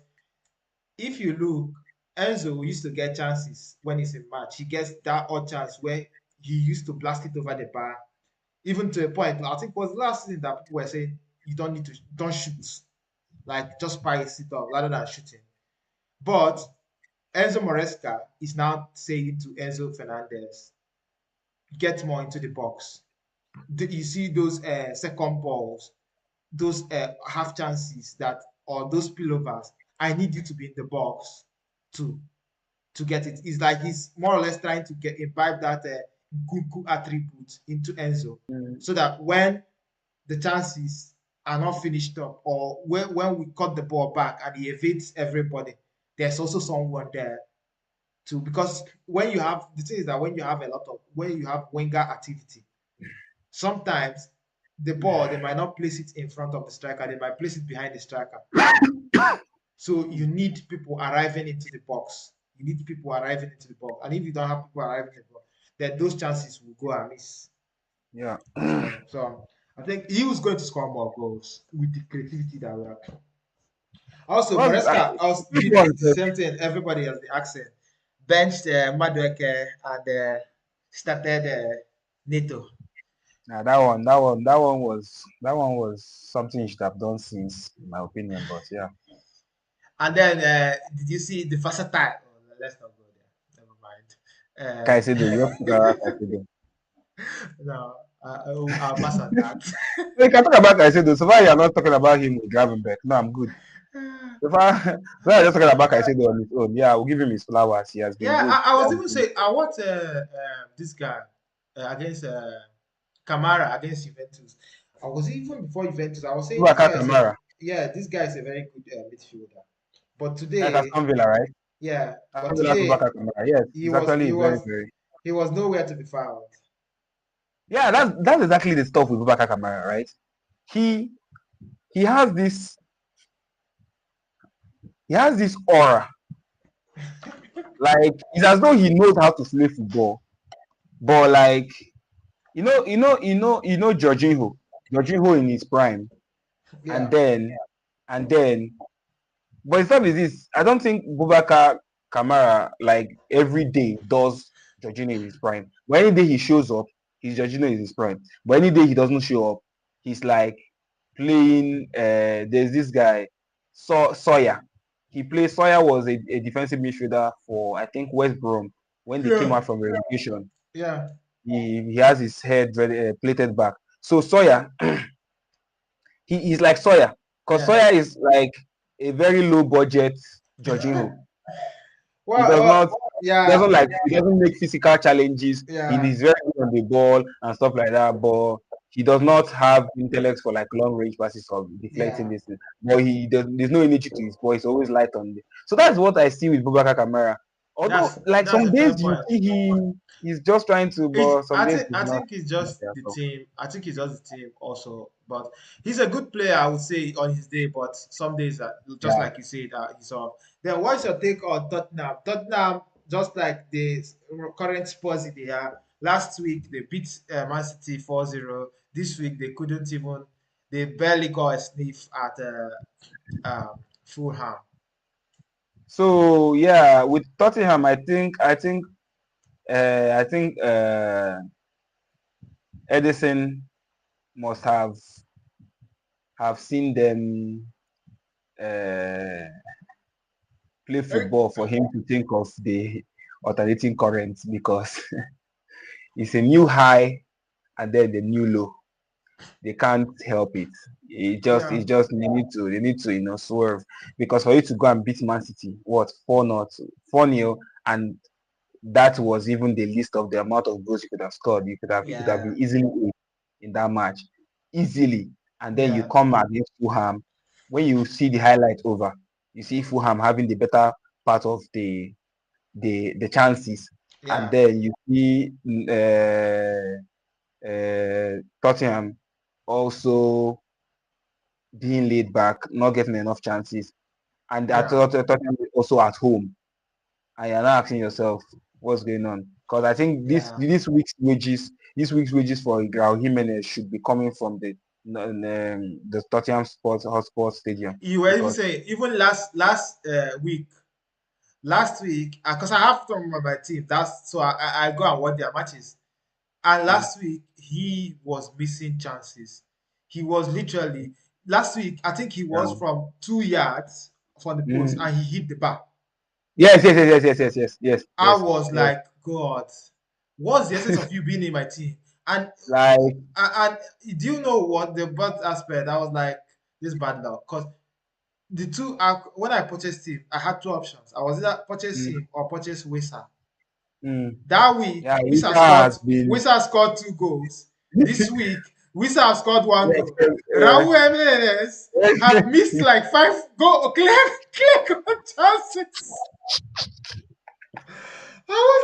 S1: if you look, Enzo used to get chances when he's in match. He gets that odd chance where he used to blast it over the bar, even to a point. I think it was last season that people were saying you don't need to don't shoot, like just spice it up rather than shooting. But Enzo Moresca is now saying to Enzo Fernandez, get more into the box. You see those second balls, those half chances that or those spillovers. I need you to be in the box too to get it. It's like he's more or less trying to get imbibe that good attribute into Enzo,
S2: Mm,
S1: so that when the chances are not finished up, or when we cut the ball back and he evades everybody, there's also someone there too. Because when you have the thing is that when you have winger activity, sometimes the ball they might not place it in front of the striker, they might place it behind the striker. So you need people arriving into the box. You need people arriving into the box. And if you don't have people arriving in the box, then those chances will go amiss.
S2: yeah.
S1: So I think he was going to score more goals with the creativity that we have. Also,
S2: What's
S1: Maresca also
S2: which
S1: did
S2: one?
S1: the same thing everybody has been asking. Benched Madueke and started Neto.
S2: Nah, that one was something you should have done since, in my opinion. But yeah,
S1: And then did you see the versatile? Oh, let's not go there. Never mind.
S2: Caicedo, you have to talk about Caicedo.
S1: No, I'll pass on that.
S2: We can talk about Caicedo. So far, you're not talking about him with Gravenberg. No, I'm good. So far, so far, just talking about Caicedo on his own. Yeah, we'll give him his flowers. He has been
S1: Yeah,
S2: good.
S1: I
S2: He
S1: was
S2: has
S1: even
S2: been
S1: saying I want this guy against Kamara against Juventus. I was even before Juventus. I was saying this
S2: Boubacar
S1: guy is a
S2: Kamara.
S1: yeah, this guy is a very good midfielder. But
S2: That's
S1: today,
S2: Aston Villa, right?
S1: yeah, but
S2: Aston Villa's
S1: today
S2: Boubacar Kamara. Yes,
S1: he
S2: he's
S1: was
S2: actually
S1: he
S2: very,
S1: was
S2: very.
S1: he was nowhere to be found.
S2: Yeah, that's exactly the stuff with Boubacar Kamara, right? He he has this he has this aura. Like it's as though he knows how to play football. But like Jorginho in his prime, and
S1: Yeah,
S2: then and then but the stuff is this, I don't think Boubacar Kamara like every day does Jorginho in his prime. But any day he shows up, he's Jorginho in his prime. But any day he doesn't show up, he's like playing there's this guy, Sawyer. Sawyer was a defensive midfielder for I think West Brom when they came
S1: yeah,
S2: out from relegation.
S1: yeah,
S2: He has his head plated back. So Sawyer, he's like Sawyer, because
S1: yeah.
S2: Sawyer is like a very low budget Jorginho. He
S1: Well,
S2: does not
S1: yeah,
S2: he doesn't make physical challenges. He
S1: yeah,
S2: is very good on the ball and stuff like that, but he does not have intellect for like long range passes or deflecting
S1: yeah.
S2: this thing. But there's no energy to his ball. He's always light on the. So that's what I see with Boubacar Kamara. Although like
S1: That's
S2: some
S1: a fair
S2: days you
S1: point.
S2: see he's just trying to, but some days he's
S1: I
S2: not.
S1: think it's just the team. I think it's just the team also. But he's a good player, I would say, on his day. But some days, just
S2: Yeah.
S1: like you said, he's off. Then what's your take on Tottenham? Tottenham, just like the current Spurs they are. Last week they beat Man City 4-0. This week they couldn't even. They barely got a sniff at Fulham.
S2: So yeah, with Tottenham, I think Edison must have seen them uh, play
S1: Eh,
S2: football for him to think of the alternating current because it's a new high and then the new low. They can't help it.
S1: Yeah,
S2: It's just they need to swerve, because for you to go and beat Man City, what, 4-0, 4-0, and that was even the list of the amount of goals you could have scored. You could have
S1: yeah,
S2: been easily eight in that match, easily. And then you
S1: yeah,
S2: come against Fulham. When you see the highlight over, you see Fulham having the better part of the chances, and
S1: yeah,
S2: then you see Tottenham also being laid back, not getting enough chances, and at
S1: yeah,
S2: Tottenham also at home, and you're not asking yourself what's going on. Because I think
S1: yeah.
S2: this week's wages for Raul Jimenez should be coming from the Tottenham Sports Hotspur Stadium,
S1: You were even
S2: because
S1: saying even last week, because I have them on my team. That's so I go and watch their matches. And
S2: mm,
S1: last week he was missing chances. He was literally last week. I think he was
S2: um,
S1: from 2 yards from the post
S2: mm,
S1: and he hit the bar. I
S2: yes,
S1: was
S2: yes.
S1: like, God, what's the essence of you being in my team? And
S2: Like,
S1: do you know what the bad aspect? I was like, this bad luck because the two when I purchased him, I had two options. I was either purchase
S2: mm,
S1: him or purchase Wisa.
S2: mm,
S1: That week,
S2: yeah,
S1: Wisa
S2: Wika
S1: scored.
S2: has been
S1: Wisa scored 2 goals. This week, Wisa scored one
S2: yes,
S1: goal. Raul Jimenez
S2: yes,
S1: have missed like five goal clear chances. I was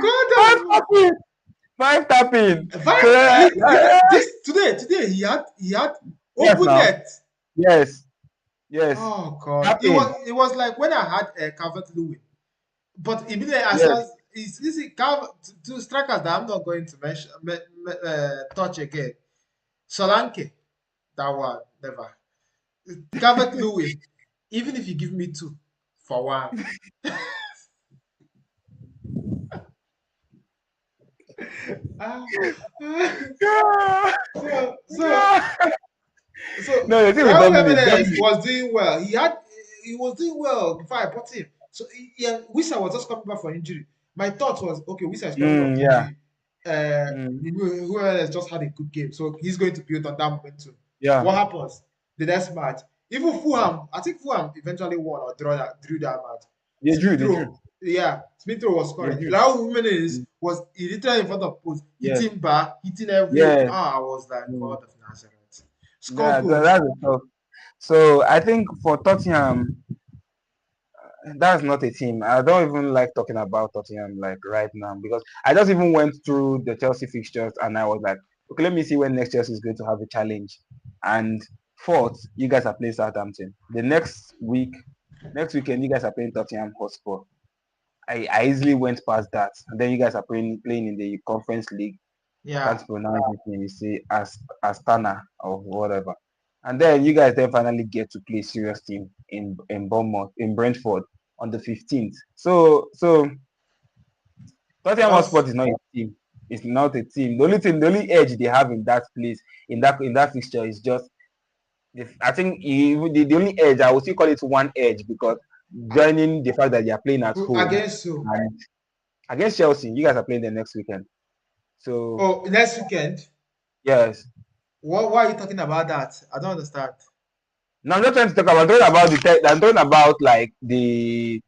S1: like,
S2: five
S1: God,
S2: tapping, five tapping. So
S1: five. This today he had
S2: yes,
S1: open
S2: now,
S1: net.
S2: yes, yes,
S1: Oh God,
S2: tapping,
S1: it was like when I had Calvert Lewin, but immediately I
S2: yes.
S1: start. It's easy. Two strikers that I'm not going to mention, touch again. Solanke, that one never. Calvert Lewin, even if you give me two for one. Ah, ah.
S2: Yeah,
S1: So
S2: yeah.
S1: So
S2: No, the thing with
S1: Raul
S2: Dominic,
S1: Jimenez was doing well. He was doing well before I bought him. So yeah, Wisa was just coming back from injury. My thought was, okay, Wisa is coming from
S2: yeah,
S1: injury. Uh,
S2: mm,
S1: whoever has just had a good game, so he's going to build on that momentum.
S2: yeah,
S1: What happens? The next match, even Fulham, I think Fulham eventually won or drew that match.
S2: they drew,
S1: Smith Rowe was
S2: they
S1: scoring.
S2: drew.
S1: Raul Jimenez
S2: Mm,
S1: was literally in front of post,
S2: yes,
S1: hitting bar, hitting every.
S2: yes,
S1: Ah, I was like,
S2: mm,
S1: God of Nazareth. Score
S2: yeah. So
S1: goals.
S2: that's the stuff. So I think for Tottenham, that's not a team. I don't even like talking about Tottenham like right now, because I just even went through the Chelsea fixtures and I was like, okay, let me see when next Chelsea is going to have a challenge. And fourth, you guys are playing Southampton. The next weekend, you guys are playing Tottenham Hotspur. I easily went past that. And then you guys are playing in the Conference League. I
S1: Yeah.
S2: can't pronounce his name. You say Astana or whatever. And then you guys then finally get to play serious team in Bournemouth, in Brentford on the 15th. So Tottenham
S1: But
S2: Hotspur is not a team. It's not a team. The only edge they have in that place, in that fixture is just I think the only edge, I would still call it one edge, because joining the fact that they are playing at home
S1: against who?
S2: and against Chelsea, you guys are playing the next weekend. So
S1: Oh, next weekend.
S2: yes.
S1: Why are you talking about that? I don't understand.
S2: Now I'm not trying to talk about. I'm talking about I'm talking about like the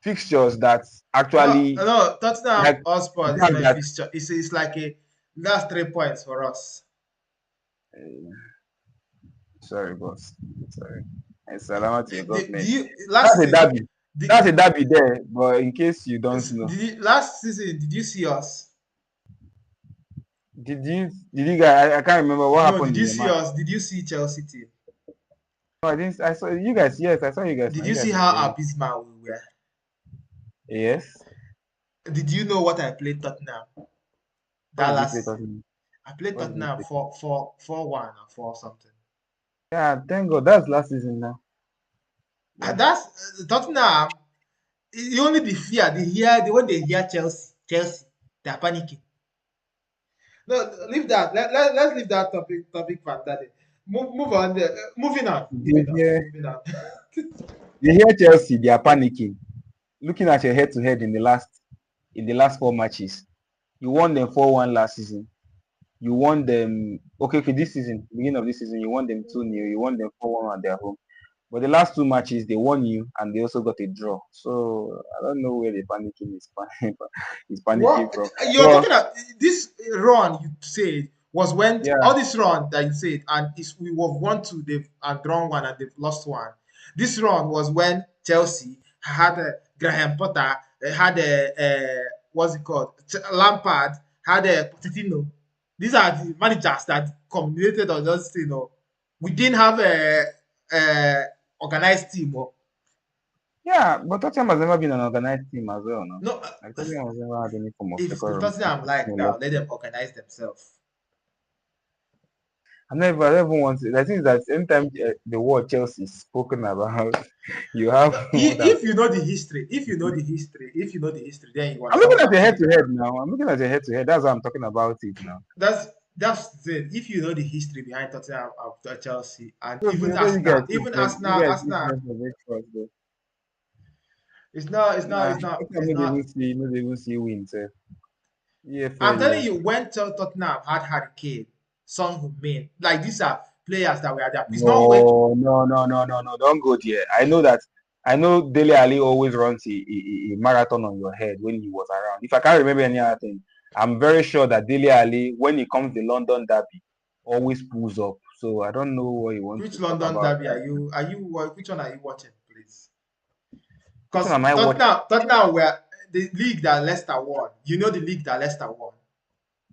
S2: fixtures that
S1: No,
S2: actually
S1: no. Tottenham
S2: like
S1: Hotspur is not a
S2: that.
S1: fixture. It's like a that's 3 points for us.
S2: Uh, sorry, boss. Sorry. And salamat to your
S1: Do
S2: government.
S1: you last
S2: That's a
S1: season?
S2: derby.
S1: Did,
S2: That's a derby there. But in case you don't know,
S1: last season? Did you see us?
S2: did you guys? I can't remember what
S1: No.
S2: happened
S1: Did
S2: in
S1: you
S2: your
S1: see
S2: match.
S1: us? Did you see Chelsea team?
S2: No, I didn't. I saw you guys. Yes, I saw you guys. Now
S1: Did
S2: you
S1: you
S2: guys
S1: see
S2: were
S1: how
S2: playing.
S1: abysmal we were?
S2: Yes.
S1: Did you know what I played Tottenham
S2: What
S1: that
S2: did you
S1: last
S2: play
S1: season?
S2: talking?
S1: I played
S2: What did you
S1: Tottenham
S2: play?
S1: 4-1 or 4 something.
S2: Yeah, thank God. That's last season now. Yeah.
S1: And that's Tottenham. Only the fear, when they hear Chelsea, they're panicking. No, leave that. Let's leave that topic for that day. Move on.
S2: You hear,
S1: Moving on.
S2: you hear Chelsea, they are panicking. Looking at your head to head in the last 4 matches. You won them 4-1 last season. You won them. Okay, this season, beginning of this season, you won them 2-0. You won them 4-1 at their home. But the last two matches, they won you, and they also got a draw. So I don't know where the panicking is panicking
S1: What
S2: from.
S1: you're
S2: Well,
S1: talking about this run you said was when
S2: yeah,
S1: all this run that you said, and it's, we have won two, they've and drawn one, and they've lost one. This run was when Chelsea had Graham Potter, had what's it called, Lampard, had Pochettino. These are the managers that culminated on just we didn't have a organized team.
S2: yeah, but Tottenham has never been an organized team as well, no?
S1: No,
S2: Like Tottenham has never had any form of
S1: if
S2: decorum
S1: Tottenham
S2: since
S1: like
S2: they
S1: now,
S2: left.
S1: let them organize themselves.
S2: I never want to. I think that anytime the word Chelsea is spoken about, you have
S1: No,
S2: more than.
S1: if you know the history, then you
S2: I'm
S1: understand
S2: looking
S1: what
S2: at
S1: I'm
S2: a head
S1: saying.
S2: to head now. I'm looking at a head to head. That's why I'm talking about it now.
S1: That's it. If you know the history behind Tottenham and Chelsea, and
S2: So,
S1: even
S2: you guys keep you guys keep
S1: Arsenal,
S2: them for breakfast, though. Nah,
S1: it's
S2: Tottenham not
S1: not.
S2: even see, not even see wins.
S1: I'm
S2: EFL.
S1: telling you, when Tottenham had Harry Kane, Son Heung-min, like these are players that were there. It's not when
S2: No, no, no, no, no, no. Don't go there. I know that. I know Dele Ali always runs a marathon on your head when he was around. If I can't remember any other thing, I'm very sure that Dele Ali, when he comes to London Derby, always pulls up. So I don't know what you want
S1: which
S2: to talk
S1: London
S2: about.
S1: derby which one are you watching, please?
S2: Which one
S1: Because
S2: am I watching?
S1: Tottenham were the league that Leicester won. You know the league that Leicester won.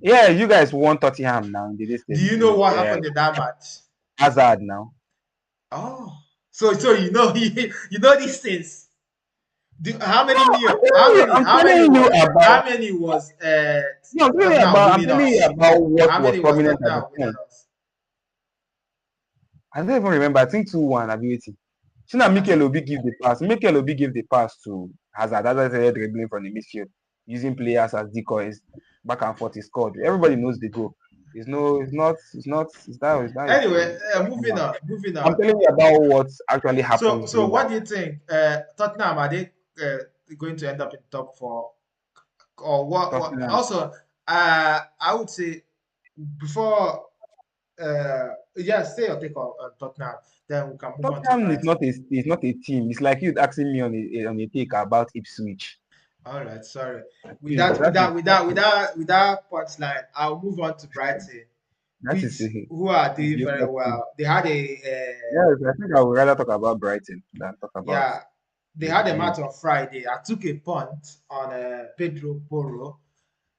S2: Yeah, you guys won Tottenham now. Did this
S1: Do
S2: thing
S1: you know
S2: with
S1: what happened in that match?
S2: Hazard now?
S1: Oh, so you know you know these things. How
S2: No,
S1: many nil?
S2: I'm telling you about.
S1: How many was
S2: No,
S1: Tottenham
S2: I'm
S1: winning
S2: telling you
S1: us?
S2: about what
S1: How
S2: was
S1: many was
S2: prominent at the
S1: Tottenham winning
S2: time.
S1: us?
S2: I don't even remember. I think 2-1 ability. So now
S1: I
S2: Mikel
S1: think
S2: Obi give the pass. Mikel Obi gave the pass to Hazard. Hazard started dribbling from the midfield, using players as decoys, back and forth. He scored. Everybody knows the goal. It's that
S1: anyway,
S2: history.
S1: moving
S2: I'm
S1: on.
S2: telling you about what actually
S1: So
S2: happened
S1: so
S2: during that.
S1: what do you think? Tottenham, are they going to end up in top four, or what?
S2: Tottenham.
S1: Also, I would say before yeah, say your take on Tottenham, then we can move on to
S2: Tottenham
S1: Brighton.
S2: is not a team. It's like you asking me on a take about Ipswich.
S1: All right, sorry.
S2: That is
S1: With that punchline, I'll move on to Brighton,
S2: that is
S1: which who are
S2: a
S1: doing very
S2: useless team.
S1: well. They had
S2: Yes, I think I would rather talk about Brighton than talk about
S1: yeah, they
S2: the
S1: had a
S2: league.
S1: match on Friday. I took a punt on Pedro Porro,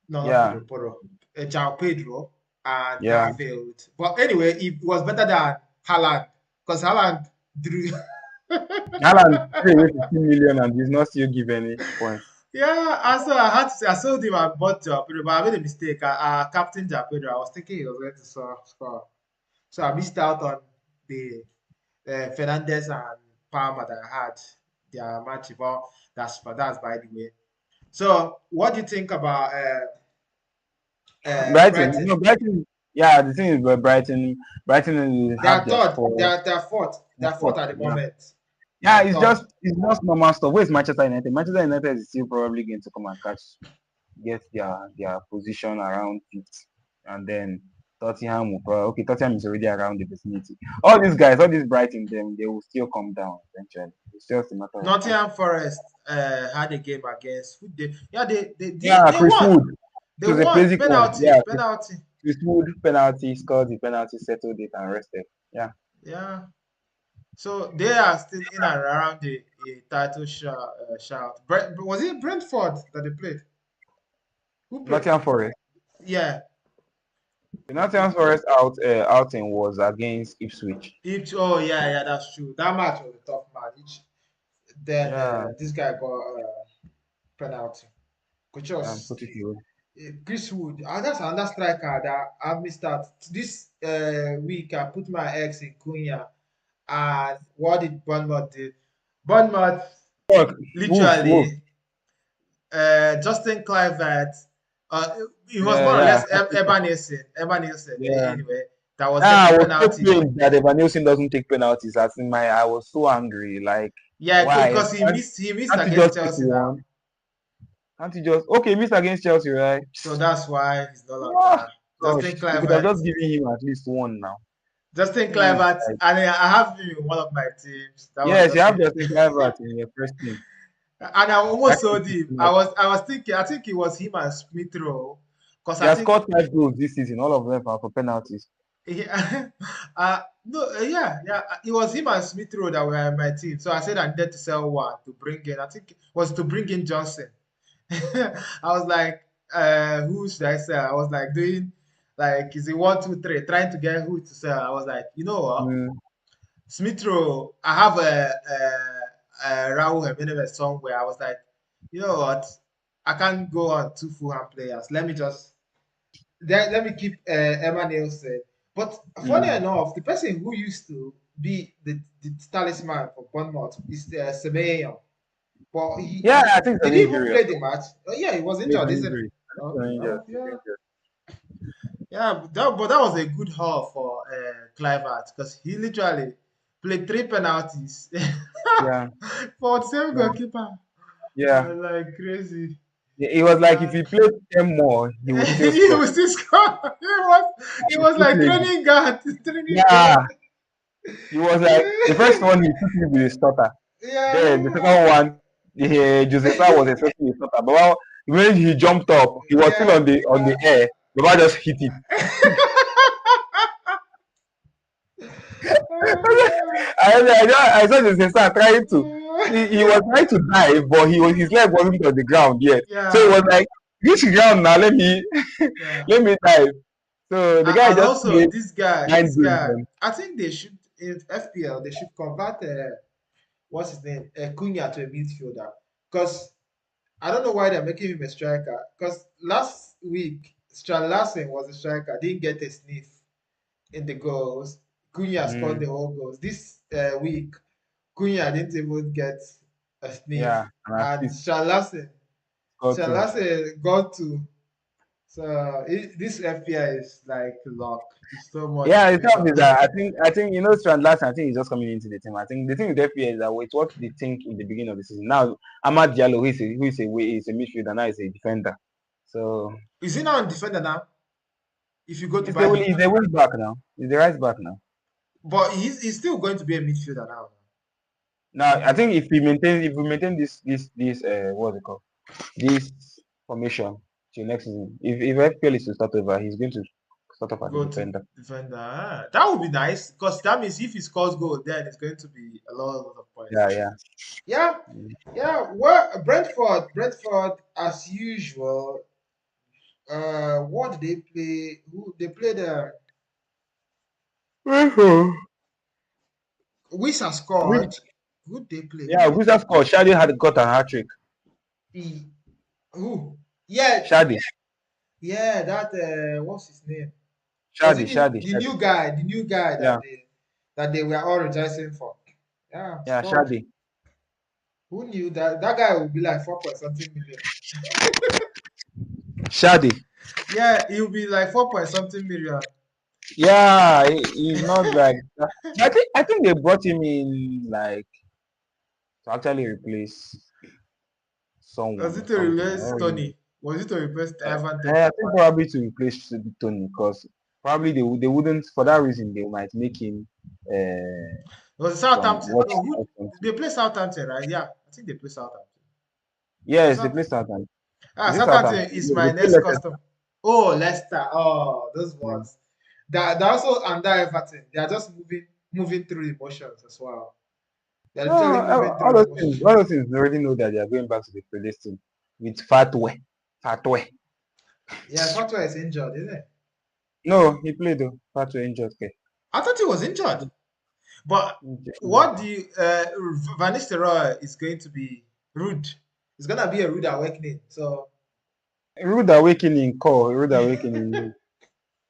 S1: no, not
S2: Yeah,
S1: Pedro Porro, João Pedro, and
S2: yeah.
S1: that failed. But anyway, it was better than Haaland because Haaland drew.
S2: Haaland pay away 15 million and did not still give any points.
S1: Yeah, also I had to say I sold him and bought Joao Pedro, but I made a mistake. I captain Joao Pedro. I was thinking he was going to score, so I missed out on the Fernandez and Palmer that I had their match. But that's by the way. So, what do you think about
S2: Brighton,
S1: Brighton?
S2: Brighton. Yeah, the thing is, Brighton will
S1: They
S2: have
S1: are
S2: their
S1: third.
S2: score.
S1: They
S2: Their
S1: are fourth
S2: fourth.
S1: at the
S2: Yeah,
S1: moment. They
S2: yeah.
S1: are third.
S2: It's just normal stuff. Where's Manchester United? Manchester United is still probably going to come and get their position around fifth, and then Tottenham will probably okay. Tottenham is already around the vicinity. All these guys, all these Brighton, them they will still come down eventually. It's just a matter of time.
S1: Nottingham Forest had a game against who they yeah
S2: Yeah,
S1: they
S2: Chris
S1: won.
S2: Wood.
S1: They
S2: It was a
S1: won
S2: basic one.
S1: penalty
S2: Yeah,
S1: penalty.
S2: Chris Wood penalty scored the penalty, settled it, and rested. Yeah,
S1: Yeah. So they are still in and around the title shout. Was it Brentford that they played? Who played?
S2: Nottingham Forest.
S1: Yeah.
S2: The Nottingham Forest outing was against Ipswich.
S1: Oh yeah, that's true. That match was a tough match. Then
S2: Yeah,
S1: this guy got penalty. Coach
S2: put it away.
S1: Chris Wood. That's another striker that I missed out. This week I put my eggs in Cunha. And what did Bournemouth do? Bournemouth
S2: Fuck, move.
S1: literally Justin Kluivert. It was
S2: Yeah,
S1: more or
S2: yeah,
S1: less Evan Nielsen.
S2: yeah.
S1: Anyway, that was
S2: Ah,
S1: getting
S2: I was so
S1: penalty.
S2: pained that Evan Nielsen doesn't take penalties. I was so angry. Like,
S1: Yeah,
S2: why?
S1: because he missed
S2: Can't you
S1: against
S2: just take
S1: Chelsea now,
S2: one? Can't you just okay? Missed against Chelsea, right?
S1: so that's why he's no
S2: Oh,
S1: longer.
S2: Gosh,
S1: Justin
S2: you could have
S1: Kluivert.
S2: just given him at least one now.
S1: Justin
S2: Maybe
S1: Kluivert, and I have him in one of my teams. That was
S2: yes, you have
S1: Justin.
S2: Justin Kluivert in your first team.
S1: And I
S2: That
S1: almost
S2: is
S1: sold him.
S2: good.
S1: I was thinking. I think it was him and Smith Rowe, because
S2: He
S1: I
S2: has
S1: think
S2: scored 5 goals this season. All of them are for penalties.
S1: yeah, no, yeah. It was him and Smith Rowe that were in my team. So I said I needed to sell one to bring in. I think it was to bring in Johnson. I was like, who should I sell? I was like doing like, is it one, two, three, trying to get who to sell. I was like, you know what?
S2: Mm,
S1: Smith Rowe, I have a Raul Jimenez somewhere. I was like, you know what? I can't go on two Fulham players. Let me keep Emma Nielsen. But funny
S2: mm.
S1: enough, the person who used to be the talisman for Bournemouth is Semenyo. But
S2: Yeah,
S1: he
S2: I think it's
S1: did
S2: an
S1: he even
S2: injury or
S1: play the
S2: so.
S1: match? Oh, yeah, he was
S2: It's
S1: injured,
S2: an
S1: isn't it?
S2: injury. I think it's an
S1: Okay,
S2: injury.
S1: oh
S2: It's
S1: yeah,
S2: injured.
S1: yeah. But that was a good haul for Clivert because he literally played three penalties
S2: Yeah,
S1: for the same
S2: yeah,
S1: goalkeeper.
S2: yeah.
S1: Like crazy.
S2: It was like if
S1: Uh,
S2: he played 10 more, he would still
S1: he
S2: score.
S1: was still score. It was like
S2: Quickly.
S1: training guard, training guard.
S2: Yeah, he was like the first one he took me with a stutter. Then the
S1: Yeah,
S2: second one, Jose Sa was expecting a stutter, but when he jumped up, he was still
S1: yeah.
S2: on the air. The ball just hit it. I saw Jose Sa trying to. He was trying to dive, but his leg wasn't on the ground yet. So it
S1: Yeah,
S2: was like, this ground now.
S1: yeah.
S2: Let me dive. So the guy
S1: And
S2: just
S1: also
S2: played
S1: this
S2: 9 games.
S1: guy,
S2: And,
S1: I think they should in FPL they should convert what's his name, Cunha to a midfielder. Because I don't know why they're making him a striker. Because last week, Strand Larsen was a striker, didn't get a sniff in the goals. Cunha scored the
S2: mm,
S1: whole goals. This week, Cunha didn't even get a sniff,
S2: yeah, and
S1: and
S2: assist got
S1: Strand
S2: to.
S1: Larsen got to. So this FPI is like luck. It's so much
S2: Yeah, the
S1: going
S2: stuff
S1: on.
S2: is that I think Strand Larsen, I think he's just coming into the team. I think the thing with FPA is that it's what they think in the beginning of the season. Now Amad Diallo, who is a midfielder, now is a defender. So
S1: Is he now a defender now? If you go to
S2: he's
S1: buy
S2: the
S1: him,
S2: he's the wing back now. He's the right back now.
S1: but he's still going to be a midfielder now.
S2: Now I
S1: No,
S2: think if we maintain this what's it called, this formation till next season, if FPL is to start over, he's going to start off as a
S1: go to
S2: defender.
S1: defender. That would be nice because that means if he scores goal, then it's going to be a lot of
S2: Yeah,
S1: points.
S2: yeah.
S1: Yeah, yeah. Well, Brentford, as usual. What did they play? Who they played?
S2: Mm.
S1: Wisa
S2: Which
S1: scored. Who did they play? Who
S2: yeah,
S1: did they
S2: who's that
S1: play?
S2: score? Shadi had got an hat trick.
S1: He, who? Yeah,
S2: Shadi,
S1: yeah. That what's his name? Was
S2: Shadi,
S1: it
S2: Shadi,
S1: the
S2: Shadi.
S1: new guy? The new guy
S2: Yeah,
S1: that they were all rejoicing for. Yeah,
S2: yeah,
S1: scored.
S2: Shadi.
S1: Who knew that guy would be like 4 point something million?
S2: Shadi.
S1: Yeah, he'll be like 4 point something million.
S2: Yeah, he's not like that. I think they brought him in like to actually replace
S1: Was
S2: someone
S1: it
S2: or
S1: to
S2: something. I
S1: replace
S2: don't really know.
S1: Tony? Was it to replace Ivan
S2: I
S1: Tony?
S2: think probably to replace Tony because probably they wouldn't for that reason they might make him
S1: Was it
S2: some
S1: Southampton?
S2: watch
S1: No, who
S2: or something.
S1: they play Southampton, right? Yeah, I think they play Southampton.
S2: Yes, they
S1: South,
S2: play Southampton. Is it
S1: Southampton
S2: Southampton?
S1: is
S2: No,
S1: my
S2: they play
S1: next
S2: Leicester.
S1: custom. Oh, Leicester. Oh, those
S2: Mm.
S1: ones. They're also under Everton. They are just moving through emotions as well. They're
S2: No,
S1: literally moving
S2: all
S1: through
S2: those
S1: emotions.
S2: things, all those things, they already know that they are going back to the previous team with Fatwe. Fatwe.
S1: Yeah, Fatwa is injured, isn't it?
S2: No, he played though. Fatwe injured. Okay.
S1: I thought he was injured. But what do you, Van Nistelrooy is going to be rude. It's gonna be a rude awakening. So
S2: Rude awakening call, rude awakening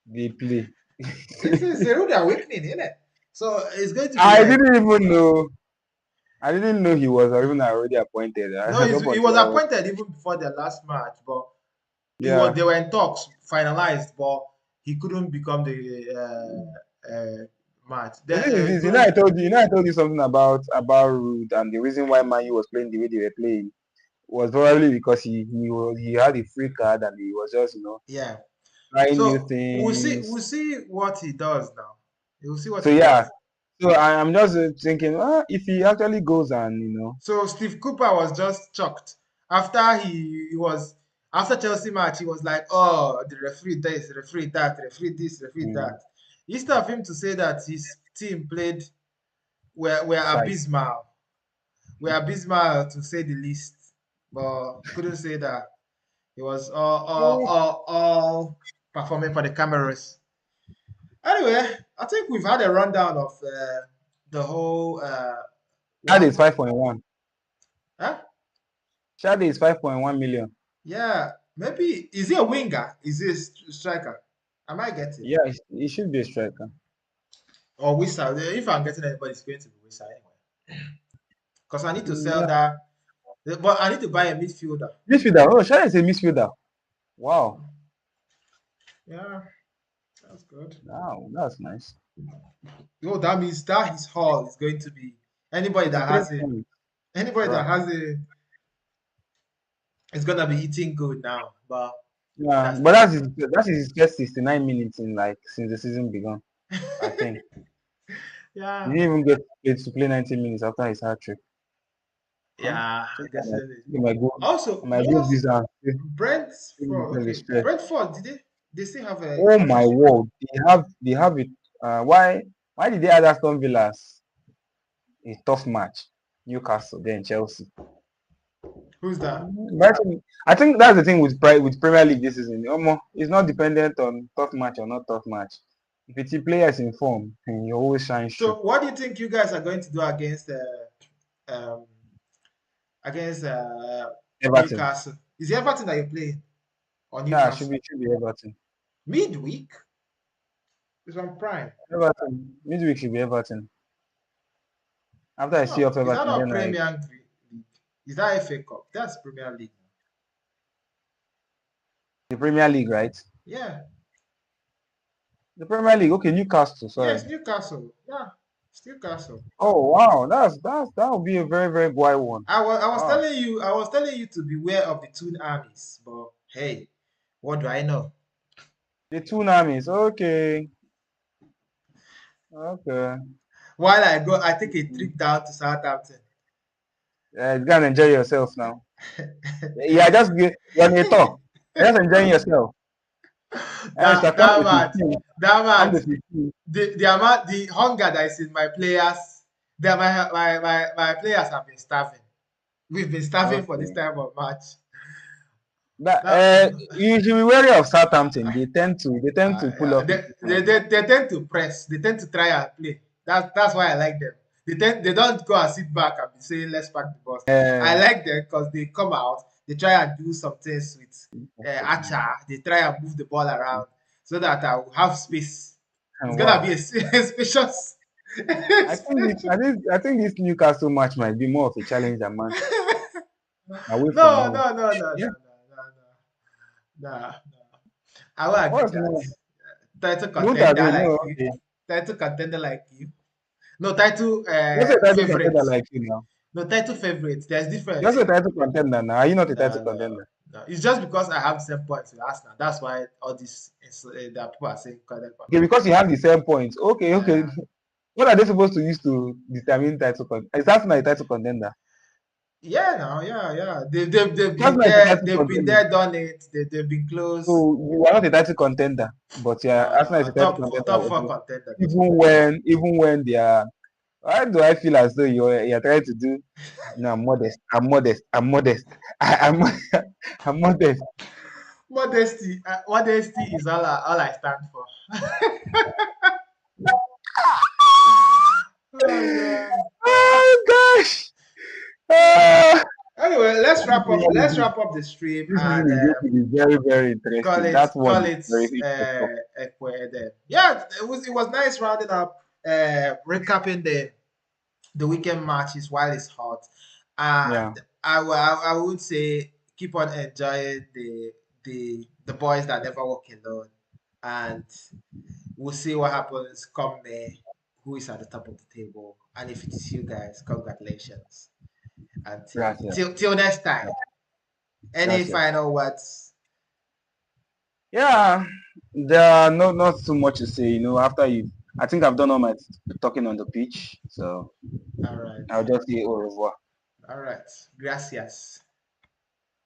S2: they play.
S1: it's a rude awakening, isn't it? So it's going to be
S2: I
S1: like
S2: didn't even know. I didn't know he was even already appointed.
S1: no,
S2: Up
S1: he
S2: until
S1: was
S2: I was,
S1: appointed even before the last match, but
S2: yeah.
S1: they were in talks, finalized, but he couldn't become the match.
S2: The
S1: Then
S2: thing is this,
S1: during
S2: I told you something about Rude and the reason why Man U was playing the way they were playing was probably because he had a free card and he was just
S1: yeah,
S2: trying new
S1: So we'll
S2: things.
S1: see what he does now. We'll see what
S2: So
S1: he
S2: yeah,
S1: does.
S2: so I'm just thinking, if he actually goes and
S1: So Steve Cooper was just shocked after he was after Chelsea match. He was like, "Oh, the referee this, the referee that, the referee this, the referee
S2: mm,
S1: that." Instead of him to say that his team played were
S2: side.
S1: abysmal, were abysmal to say the least, but he couldn't say that. He was all performing for the cameras. Anyway, I think we've had a rundown of the whole
S2: That is
S1: what?
S2: 5.1.
S1: Huh?
S2: Shade is 5.1 million.
S1: Yeah, maybe is he a winger? Is he a striker? Am I getting
S2: Yeah, he should be a striker.
S1: or whistle? If I'm getting anybody, it's going to be whistle anyway. Because I need to sell
S2: Yeah.
S1: that, but I need to buy a midfielder.
S2: Midfielder. Oh, Shade is a midfielder. Wow.
S1: Yeah, that's good.
S2: Wow, that's nice.
S1: Oh, that means that his haul is going to be anybody that
S2: 33
S1: has it.
S2: points.
S1: Anybody that
S2: Bruh.
S1: has it is gonna be eating good now. But
S2: Yeah,
S1: that's
S2: but
S1: life.
S2: that's his first 69 minutes in like since the season began. I think he
S1: Yeah,
S2: didn't even get paid to play 90 minutes after his hat trick. Huh?
S1: yeah,
S2: I think
S1: this is it.
S2: I
S1: Also,
S2: might go
S1: what's
S2: visa and see
S1: Brentford?
S2: myself the
S1: Okay,
S2: stress.
S1: Brentford. They still have a
S2: Oh my
S1: championship?
S2: word, they have it. Why did they add Aston Villa as a tough match? Newcastle then Chelsea.
S1: Who's that?
S2: But I think that's the thing with Premier League this season. It's not dependent on tough match or not tough match. If it's a players in form, he always shines through.
S1: So, what do you think you guys are going to do um, against
S2: Everton.
S1: Newcastle? Is it Everton that you're playing or
S2: Yeah, should
S1: Newcastle?
S2: be should be Everton.
S1: Midweek is on Prime.
S2: Everton. Midweek should be Everton. After I see
S1: Oh,
S2: off
S1: is that
S2: Everton,
S1: not
S2: then
S1: Premier League? Is that FA Cup? That's Premier League.
S2: the Premier League, right?
S1: Yeah,
S2: The Premier League. Okay, Newcastle. Sorry.
S1: yes, Newcastle. Yeah, it's Newcastle.
S2: Oh wow, that would be a very very wide one. Wow.
S1: I was telling you to beware of the two armies, but hey, what do I know?
S2: The two Namis. Okay. Okay.
S1: While I go, I take a trip down to Southampton.
S2: You can enjoy yourself now. Yeah, you're on a tour. You're just enjoying yourself. And shall come
S1: That
S2: the
S1: match,
S2: 15th.
S1: that
S2: Come
S1: match,
S2: the 15th.
S1: the amount, the hunger that is in my players, that my players have been starving. We've been starving for this
S2: Okay.
S1: type of match.
S2: That
S1: That,
S2: you should be wary of Southampton. They tend to pull off a few things.
S1: they tend to press. They tend to try and play. That's why I like them. They don't go and sit back and be saying let's pack the bus. I
S2: Uh,
S1: like them because they come out. They try and do some things with Acha. They try and move the ball around so that I will have space. It's gonna be
S2: wow.
S1: a, a spacious.
S2: I think this Newcastle match might be more of a challenge than Man City away from
S1: No,
S2: home.
S1: no, no, no, no,
S2: Yeah.
S1: no, no, no, no. I will agree
S2: What's
S1: that.
S2: more?
S1: Title
S2: You won't
S1: contender
S2: agree?
S1: like
S2: No.
S1: you.
S2: Okay.
S1: Title contender like you. No title
S2: You're also a title
S1: favorite.
S2: contender like you now.
S1: No title favorite. There's
S2: You're
S1: difference.
S2: also a title contender now. Are you not a title
S1: No, no,
S2: contender?
S1: no. It's just because I have the same points with Arsenal. That's why all this that people are saying
S2: Okay, because you have the same points. Okay, okay.
S1: Yeah.
S2: What are they supposed to use to determine title contender? Is Arsenal a title contender?
S1: Yeah, no, yeah, yeah. They've
S2: If
S1: been
S2: Arsenal is a
S1: there.
S2: title
S1: They've been
S2: contender,
S1: there, done it. They've been
S2: so
S1: close.
S2: you are not a title contender, but yeah,
S1: No,
S2: Arsenal is
S1: no.
S2: a title contender
S1: Top four
S2: also.
S1: contender
S2: Even
S1: definitely.
S2: when they are, why do I feel as though you're trying to do? No, I'm modest. I'm modest. I'm modest. I'm I'm modest.
S1: Modesty is all I stand for. Oh god.
S2: Oh gosh.
S1: Uh,
S2: Ah,
S1: anyway, let's
S2: this
S1: wrap up.
S2: season
S1: Let's wrap up the stream
S2: this season
S1: and
S2: is going to be very very interesting. That one
S1: call
S2: is
S1: it
S2: very interesting.
S1: Ekwe then. Yeah, it was nice rounding up recapping the weekend matches while it's hot. And
S2: Yeah,
S1: I would say keep on enjoying the boys that never walk alone. And we'll see what happens come May, who is at the top of the table. And if it is you guys, congratulations.
S2: gracias,
S1: Till next time. Any
S2: gracias.
S1: final words?
S2: Yeah, there are not too much to say. After I think I've done all my talking on the pitch, so
S1: All right.
S2: I'll just say au revoir.
S1: All right. Gracias.